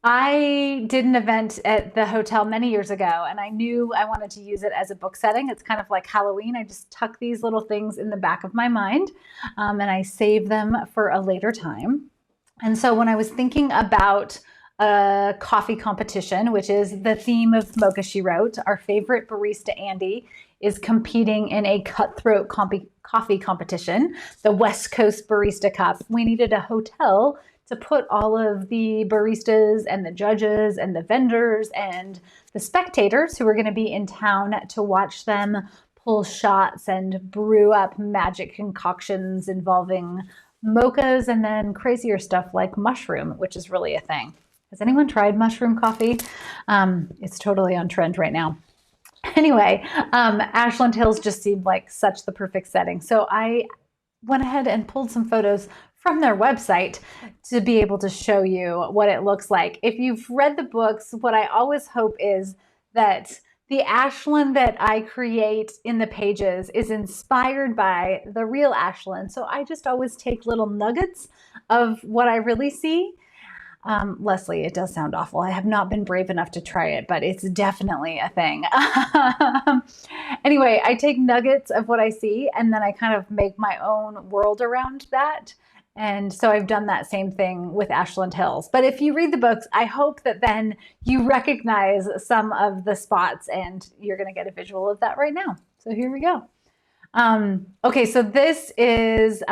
I did an event at the hotel many years ago, and I knew I wanted to use it as a book setting. It's kind of like Halloween. I just tuck these little things in the back of my mind, and I save them for a later time. And so when I was thinking about a coffee competition, which is the theme of MOCHA She Wrote, our favorite barista, Andy, is competing in a cutthroat coffee competition, the West Coast Barista Cup. We needed a hotel to put all of the baristas and the judges and the vendors and the spectators who are going to be in town to watch them pull shots and brew up magic concoctions involving mochas and then crazier stuff like mushroom, which is really a thing. Has anyone tried mushroom coffee? It's totally on trend right now. Anyway, Ashland Hills just seemed like such the perfect setting. So I went ahead and pulled some photos from their website to be able to show you what it looks like. If you've read the books, what I always hope is that the Ashland that I create in the pages is inspired by the real Ashland. So I just always take little nuggets of what I really see. Leslie, it does sound awful. I have not been brave enough to try it, but it's definitely a thing. Anyway, I take nuggets of what I see and then I kind of make my own world around that. And so I've done that same thing with Ashland Hills. But if you read the books, I hope that then you recognize some of the spots, and you're going to get a visual of that right now. So here we go. Okay, so this is,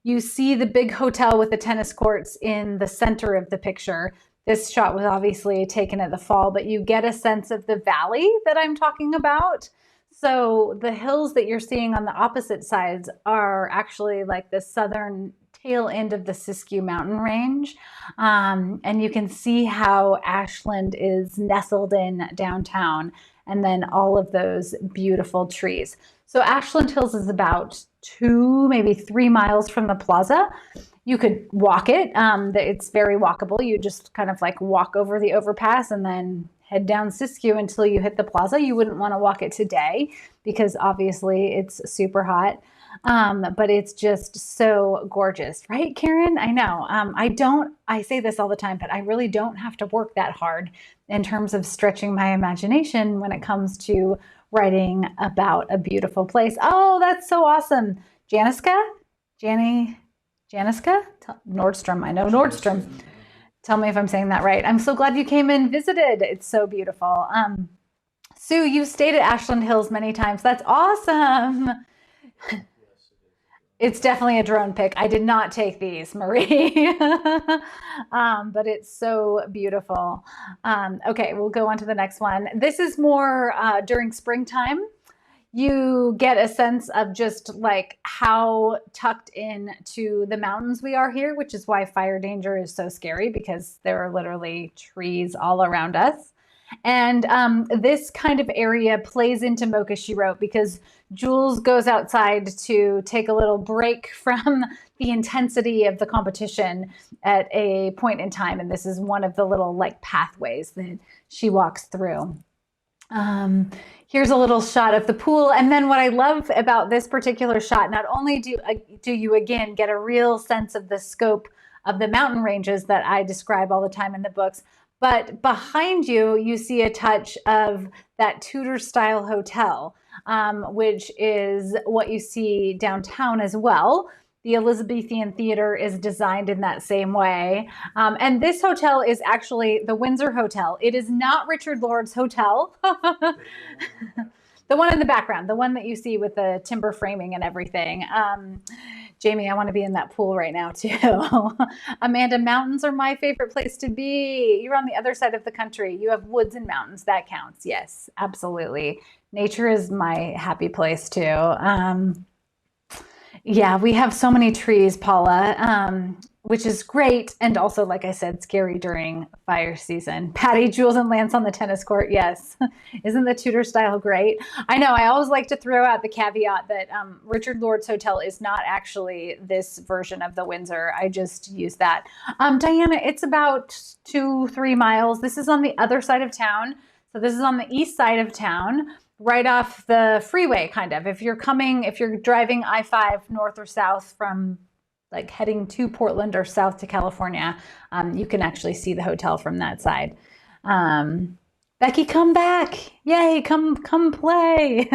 you see the big hotel with the tennis courts in the center of the picture. This shot was obviously taken at the fall, but you get a sense of the valley that I'm talking about. So the hills that you're seeing on the opposite sides are actually like the southern tail end of the Siskiyou mountain range. And you can see how Ashland is nestled in downtown, and then all of those beautiful trees. So Ashland Hills is about 2, maybe 3 miles from the plaza. You could walk it. It's very walkable. You just kind of like walk over the overpass and then head down Siskiyou until you hit the plaza. You wouldn't want to walk it today because obviously it's super hot. But it's just so gorgeous, right, Karen? I know. I say this all the time, but I really don't have to work that hard in terms of stretching my imagination when it comes to writing about a beautiful place. Oh, that's so awesome. Janiska? Nordstrom. I know Nordstrom. Tell me if I'm saying that right. I'm so glad you came and visited. It's so beautiful. Sue, you've stayed at Ashland Hills many times. That's awesome. It's definitely a drone pic. I did not take these, Marie, but it's so beautiful. Okay, we'll go on to the next one. This is more during springtime. You get a sense of just like how tucked in to the mountains we are here, which is why fire danger is so scary, because there are literally trees all around us. And this kind of area plays into MOCHA, She Wrote, because Jules goes outside to take a little break from the intensity of the competition at a point in time. And this is one of the little like pathways that she walks through. Here's a little shot of the pool. And then what I love about this particular shot, not only do you again get a real sense of the scope of the mountain ranges that I describe all the time in the books, but behind you, you see a touch of that Tudor style hotel, which is what you see downtown as well. The Elizabethan Theater is designed in that same way. And this hotel is actually the Windsor Hotel. It is not Richard Lord's hotel. The one in the background, the one that you see with the timber framing and everything. Jamie, I want to be in that pool right now too. Amanda, mountains are my favorite place to be. You're on the other side of the country. You have woods and mountains. That counts. Yes, absolutely. Nature is my happy place too. Yeah, we have so many trees, Paula, which is great. And also, like I said, scary during fire season. Patty, Jules, and Lance on the tennis court. Yes. Isn't the Tudor style great? I know. I always like to throw out the caveat that Richard Lord's hotel is not actually this version of the Windsor. I just use that. Diana, it's about 2-3 miles. This is on the other side of town. So this is on the east side of town, right off the freeway, kind of. If you're driving I-5 north or south from like heading to Portland or south to California, you can actually see the hotel from that side. Becky, come back. Yay, come play.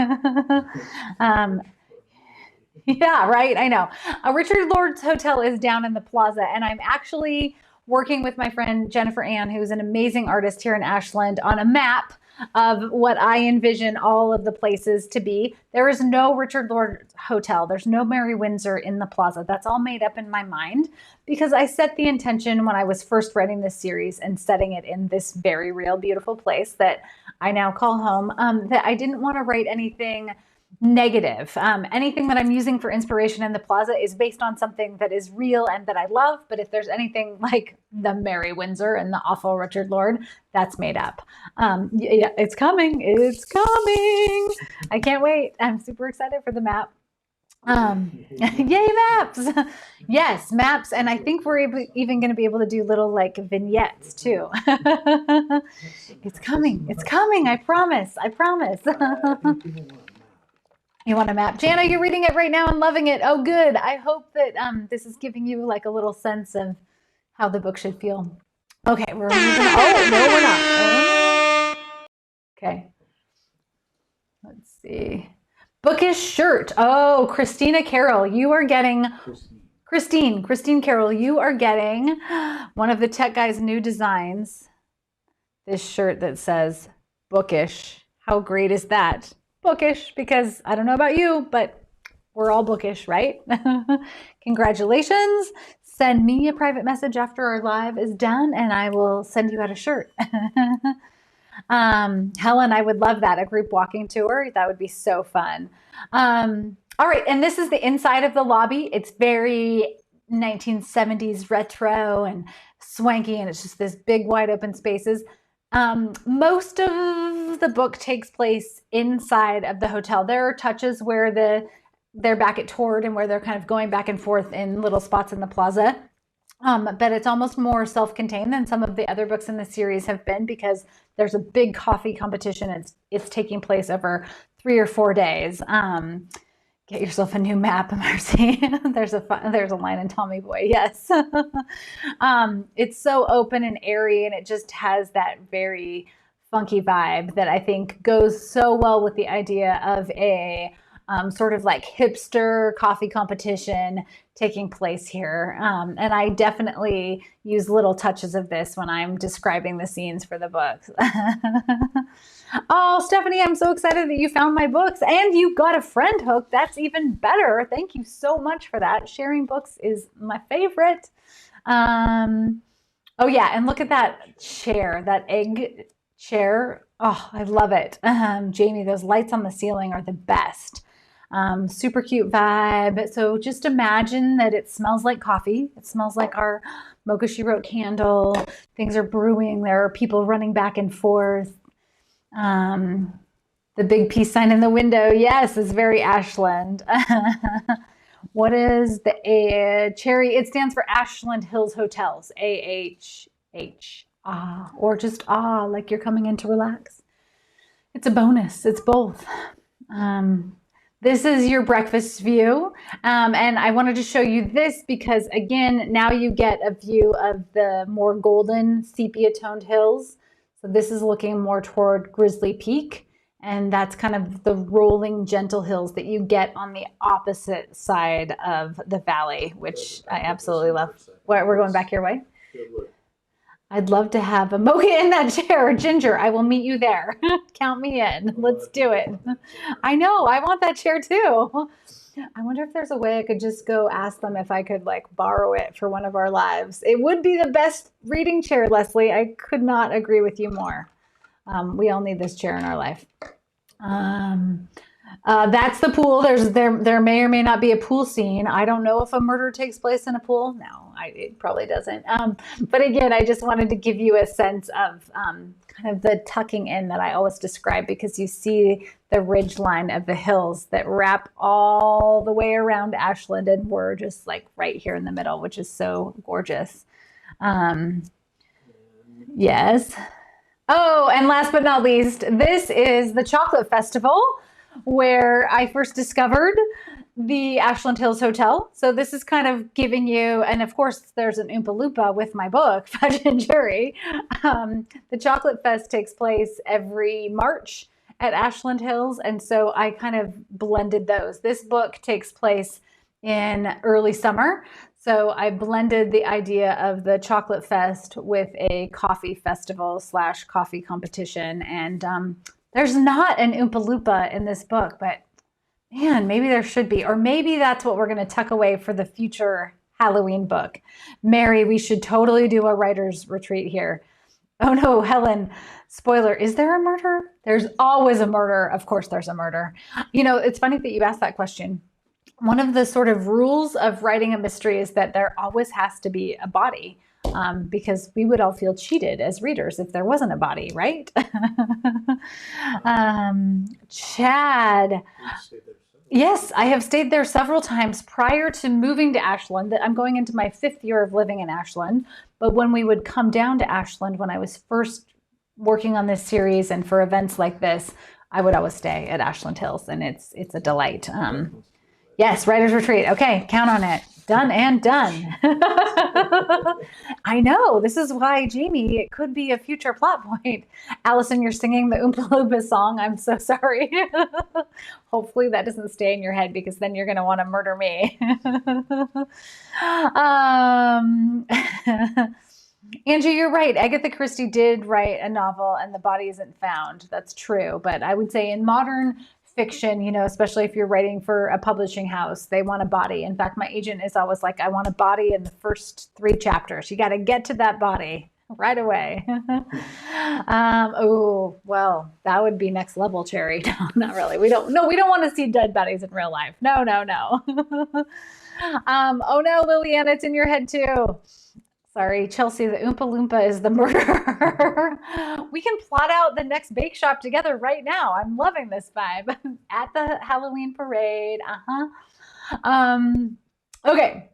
Yeah, right, I know. Richard Lord's Hotel is down in the plaza, and I'm actually working with my friend Jennifer Ann, who's an amazing artist here in Ashland, on a map of what I envision all of the places to be. There is no Richard Lord Hotel. There's no Mary Windsor in the plaza. That's all made up in my mind because I set the intention when I was first writing this series and setting it in this very real, beautiful place that I now call home, that I didn't want to write anything negative. Anything that I'm using for inspiration in the plaza is based on something that is real and that I love. But if there's anything like the Mary Windsor and the awful Richard Lord, that's made up. Yeah, it's coming. It's coming. I can't wait. I'm super excited for the map. Yay, maps. Yes, maps. And I think we're even going to be able to do little like vignettes too. It's coming. It's coming. I promise. I promise. You want a map? Jana, you're reading it right now and loving it. Oh, good. I hope that this is giving you like a little sense of how the book should feel. Okay, we're moving. Oh, no, we're not. Okay. Let's see. Bookish shirt. Oh, Christina Carroll, you are getting Christine Carroll, you are getting one of the Tech Guy's new designs. This shirt that says bookish. How great is that? Bookish, because I don't know about you, but we're all bookish, right? Congratulations. Send me a private message after our live is done and I will send you out a shirt. Helen, I would love that. A group walking tour. That would be so fun. All right. And this is the inside of the lobby. It's very 1970s retro and swanky. And it's just this big wide open spaces. Most of the book takes place inside of the hotel. There are touches where they're back at Torte and where they're kind of going back and forth in little spots in the plaza. But it's almost more self-contained than some of the other books in the series have been because there's a big coffee competition. It's taking place over 3 or 4 days. Get yourself a new map, Marcy. There's a line in Tommy Boy. Yes. It's so open and airy, and it just has that very funky vibe that I think goes so well with the idea of a sort of like hipster coffee competition taking place here. And I definitely use little touches of this when I'm describing the scenes for the books. Oh, Stephanie, I'm so excited that you found my books and you got a friend hook. That's even better. Thank you so much for that. Sharing books is my favorite. Oh yeah, and look at that chair, that egg chair. Oh, I love it. Jamie, those lights on the ceiling are the best. Super cute vibe. So just imagine that it smells like coffee. It smells like our Mocha She Wrote candle. Things are brewing. There are people running back and forth. The big peace sign in the window. Yes, is very Ashland. What is the cherry? It stands for Ashland Hills Hotels. AHH. Ah, or just like you're coming in to relax. It's a bonus. It's both. This is your breakfast view. And I wanted to show you this because, again, now you get a view of the more golden sepia-toned hills. So this is looking more toward Grizzly Peak. And that's kind of the rolling, gentle hills that you get on the opposite side of the valley, which I absolutely love. We're going back your way? I'd love to have a mocha in that chair. Ginger, I will meet you there. Count me in. Let's do it. I know. I want that chair too. I wonder if there's a way I could just go ask them if I could like borrow it for one of our lives. It would be the best reading chair, Leslie. I could not agree with you more. We all need this chair in our life. That's the pool. There may or may not be a pool scene. I don't know if a murder takes place in a pool. No, it probably doesn't. But again, I just wanted to give you a sense of kind of the tucking in that I always describe because you see the ridge line of the hills that wrap all the way around Ashland and we're just like right here in the middle, which is so gorgeous. Yes. Oh, and last but not least, this is the Chocolate Festival where I first discovered the Ashland Hills Hotel. So this is kind of giving you, and of course there's an Oompa Loompa with my book, Fudge and Jury. The Chocolate Fest takes place every March at Ashland Hills. And so I kind of blended those. This book takes place in early summer. So I blended the idea of the Chocolate Fest with a coffee festival / coffee competition. And there's not an Oompa Loompa in this book, but man, maybe there should be. Or maybe that's what we're going to tuck away for the future Halloween book. Mary, we should totally do a writer's retreat here. Oh no, Helen, spoiler, is there a murder? There's always a murder. Of course there's a murder. You know, it's funny that you asked that question. One of the sort of rules of writing a mystery is that there always has to be a body, because we would all feel cheated as readers if there wasn't a body, right? Chad. Yes, I have stayed there several times prior to moving to Ashland. I'm going into my 5th year of living in Ashland. But when we would come down to Ashland, when I was first working on this series and for events like this, I would always stay at Ashland Hills, and it's a delight. Yes, writer's retreat. Okay, count on it. Done and done. I know. This is why, Jamie, it could be a future plot point. Allison, you're singing the Oompa Loompa song. I'm so sorry. Hopefully that doesn't stay in your head, because then you're going to want to murder me. Angie, you're right. Agatha Christie did write a novel and the body isn't found. That's true. But I would say in modern fiction, you know, especially if you're writing for a publishing house, they want a body. In fact, my agent is always like, I want a body in the first 3 chapters. You got to get to that body right away. Oh, well, that would be next level, Cherry. No, not really. We don't want to see dead bodies in real life. No. Oh no, Liliana, it's in your head too. Sorry, Chelsea, the Oompa Loompa is the murderer. We can plot out the next bake shop together right now. I'm loving this vibe. At the Halloween parade. Okay.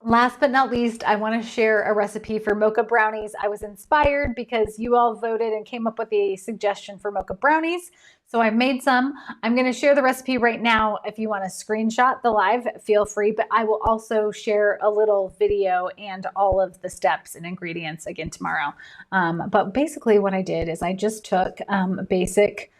Last but not least, I want to share a recipe for mocha brownies. I was inspired because you all voted and came up with a suggestion for mocha brownies. So I made some. I'm going to share the recipe right now. If you want to screenshot the live, feel free, but I will also share a little video and all of the steps and ingredients again tomorrow. But basically what I did is I just took a basic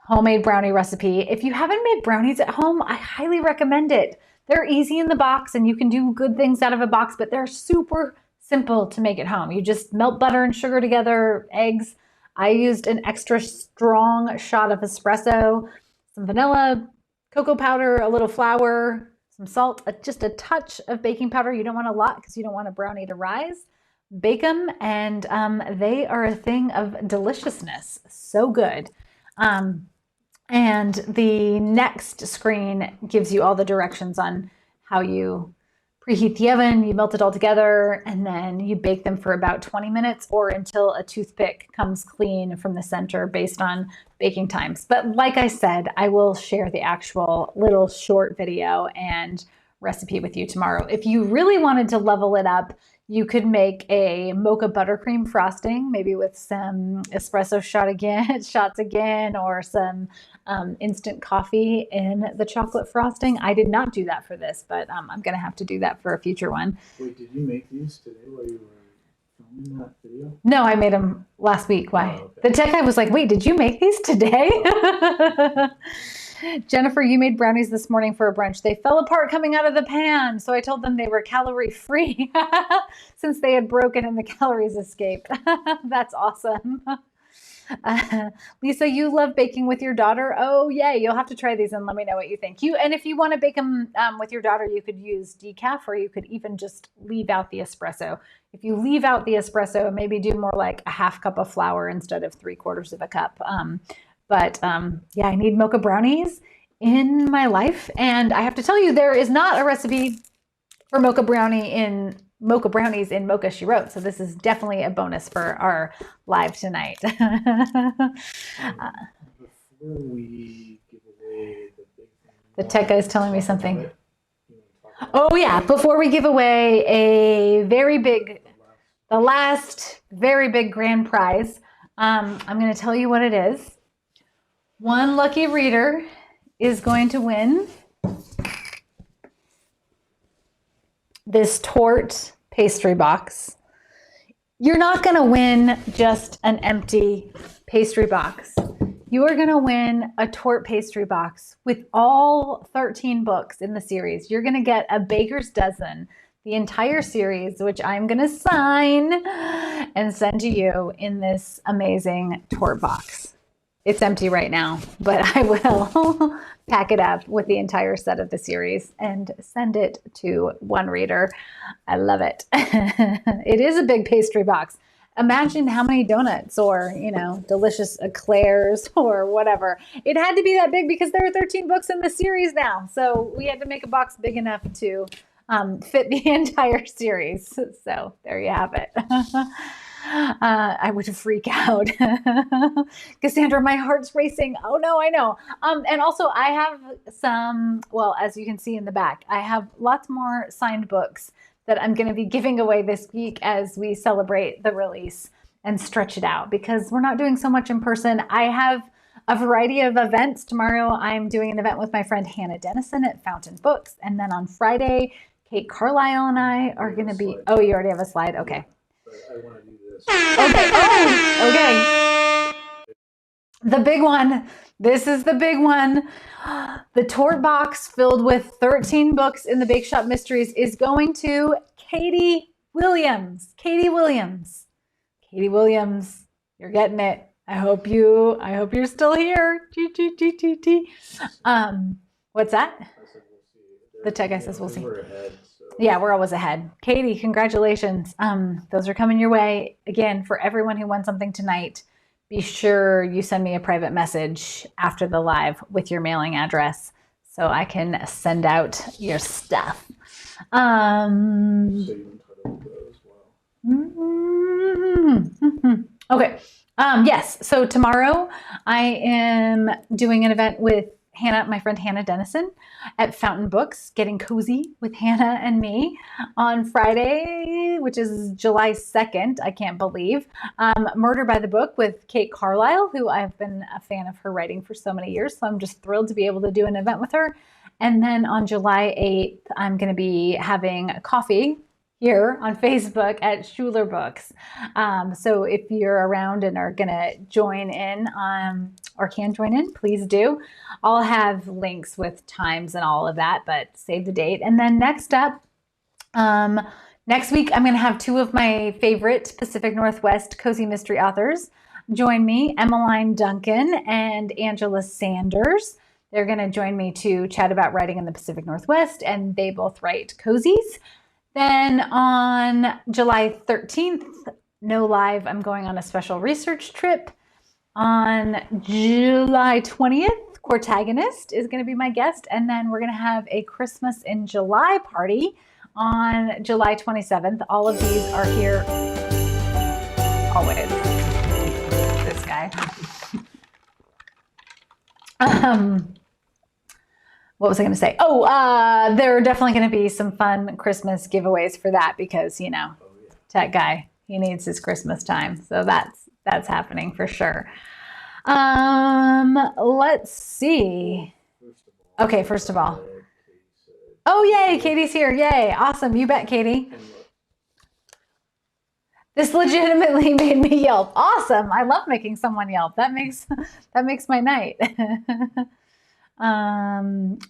homemade brownie recipe. If you haven't made brownies at home, I highly recommend it. They're easy in the box and you can do good things out of a box, but they're super simple to make at home. You just melt butter and sugar together, eggs. I used an extra strong shot of espresso, some vanilla, cocoa powder, a little flour, some salt, just a touch of baking powder. You don't want a lot because you don't want a brownie to rise. Bake them, and they are a thing of deliciousness. So good. And the next screen gives you all the directions on how you preheat the oven, you melt it all together, and then you bake them for about 20 minutes or until a toothpick comes clean from the center based on baking times. But like I said, I will share the actual little short video and recipe with you tomorrow. If you really wanted to level it up, you could make a mocha buttercream frosting, maybe with some espresso shots again, or some instant coffee in the chocolate frosting. I did not do that for this, but I'm going to have to do that for a future one. Wait, did you make these today while you were filming that video? No, I made them last week. Why? Oh, okay. The tech guy was like, wait, did you make these today? Jennifer, you made brownies this morning for a brunch. They fell apart coming out of the pan. So I told them they were calorie free since they had broken and the calories escaped. That's awesome. Lisa, you love baking with your daughter. Oh, yay. You'll have to try these and let me know what you think. And if you want to bake them with your daughter, you could use decaf, or you could even just leave out the espresso. If you leave out the espresso, maybe do more like a half cup of flour instead of 3/4 of a cup. Yeah, I need mocha brownies in my life. And I have to tell you, there is not a recipe for mocha brownies in Mocha She Wrote. So this is definitely a bonus for our live tonight. Before we give away the big thing, The tech guy is telling me something. Oh yeah, before we give away the last very big grand prize, I'm going to tell you what it is. One lucky reader is going to win this Torte pastry box. You're not going to win just an empty pastry box. You are going to win a Torte pastry box with all 13 books in the series. You're going to get a baker's dozen, the entire series, which I'm going to sign and send to you in this amazing Torte box. It's empty right now, but I will pack it up with the entire set of the series and send it to one reader. I love it. It is a big pastry box. Imagine how many donuts or, delicious eclairs or whatever. It had to be that big because there are 13 books in the series now. So we had to make a box big enough to fit the entire series. So there you have it. I would freak out. Cassandra, my heart's racing. Oh no, I know. And also I have some, well, as you can see in the back, I have lots more signed books that I'm going to be giving away this week as we celebrate the release and stretch it out, because we're not doing so much in person. I have a variety of events. Tomorrow I'm doing an event with my friend Hannah Dennison at Fountain Books. And then on Friday, Kate Carlisle and I are going to be. Slide. Oh, you already have a slide. Okay. But I want to do this. Okay. Oh, okay. The big one. This is the big one. The Torte box filled with 13 books in the Bakeshop Mysteries is going to Katie Williams. Katie Williams. Katie Williams, you're getting it. I hope you're still here. What's that? I said we'll see. The tech guy says we'll see. We're ahead, so. Yeah, we're always ahead. Katie, congratulations. Those are coming your way. Again, for everyone who won something tonight, be sure you send me a private message after the live with your mailing address so I can send out your stuff. So you entitled as well. Okay. Yes. So tomorrow I am doing an event with Hannah, my friend Hannah Dennison at Fountain Books, getting cozy with Hannah and me on Friday, which is July 2nd. I can't believe. Murder by the Book with Kate Carlisle, who I've been a fan of her writing for so many years. So I'm just thrilled to be able to do an event with her. And then on July 8th, I'm going to be having coffee here on Facebook at Schuler Books. So if you're around and are going to join in or can join in, please do. I'll have links with times and all of that, but save the date. And then next up, next week, I'm going to have two of my favorite Pacific Northwest cozy mystery authors join me, Emmeline Duncan and Angela Sanders. They're going to join me to chat about writing in the Pacific Northwest, and they both write cozies. Then on July 13th, no live, I'm going on a special research trip. On July 20th, Cortagonist is going to be my guest. And then we're going to have a Christmas in July party on July 27th. All of these are here always. This guy. What was I going to say? Oh, there are definitely going to be some fun Christmas giveaways for that because, you know, tech guy, he needs his Christmas time. So that's happening for sure. Let's see. Okay, first of all. Oh, yay, Katie's here. Yay. Awesome. You bet, Katie. This legitimately made me yelp. Awesome. I love making someone yelp. That makes my night.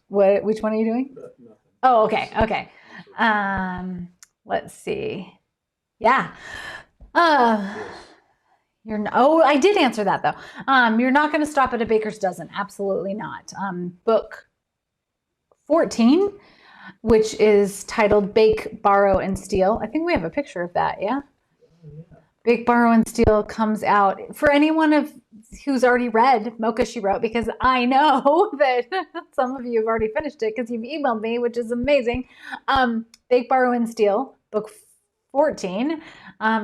Which one are you doing? Oh, okay. Okay. Let's see. Yeah. I did answer that though. You're not going to stop at a baker's dozen. Absolutely not. Book 14, which is titled Bake, Borrow, and Steal. I think we have a picture of that. Yeah. Bake, Borrow, and Steal comes out for anyone who's already read MOCHA, She Wrote, because I know that some of you have already finished it because you've emailed me, which is amazing. Bake, Borrow, and Steal, book 14,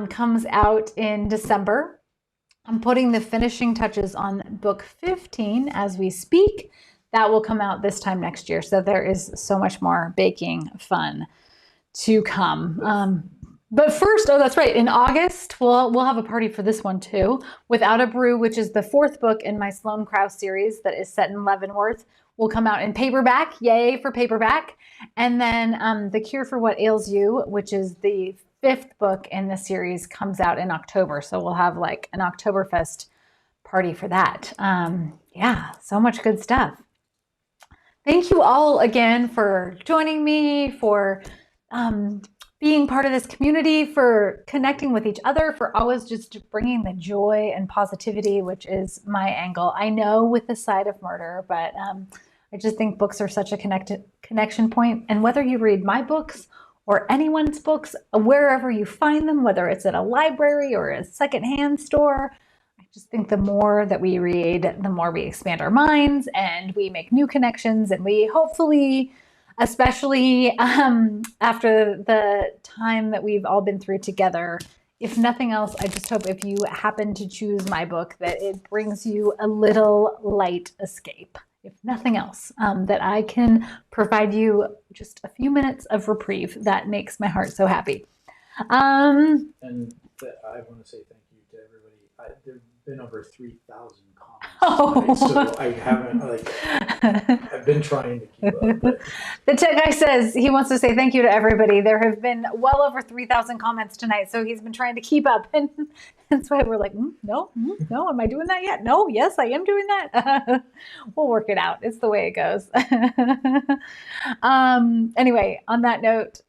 comes out in December. I'm putting the finishing touches on book 15 as we speak. That will come out this time next year. So there is so much more baking fun to come. But first, oh, that's right. In August, we'll have a party for this one too. Without a Brew, which is the fourth book in my Sloane Krause series that is set in Leavenworth, will come out in paperback. Yay for paperback. And then The Cure for What Ails You, which is the fifth book in the series, comes out in October. So we'll have like an Oktoberfest party for that. Yeah, so much good stuff. Thank you all again for joining me, for being part of this community, for connecting with each other, for always just bringing the joy and positivity, which is my angle. I know with the side of murder, but I just think books are such a connection point. And whether you read my books or anyone's books, wherever you find them, whether it's at a library or a secondhand store, I just think the more that we read, the more we expand our minds and we make new connections, and we hopefully, especially after the time that we've all been through together, if nothing else, I just hope if you happen to choose my book that it brings you a little light escape. If nothing else, that I can provide you just a few minutes of reprieve. That makes my heart so happy. And I want to say thank you to everybody. There've been over 3,000 comments. Oh. So I haven't, I've I've been trying to keep up. But The tech guy says he wants to say thank you to everybody. There have been well over 3,000 comments tonight, so he's been trying to keep up. And that's why we're like, no, am I doing that yet? No, yes, I am doing that. We'll work it out. It's the way it goes. Anyway, on that note,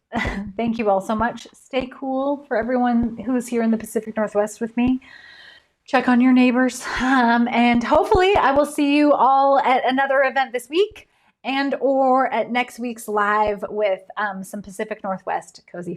thank you all so much. Stay cool for everyone who's here in the Pacific Northwest with me. Check on your neighbors. And hopefully I will see you all at another event this week and or at next week's live with some Pacific Northwest cozy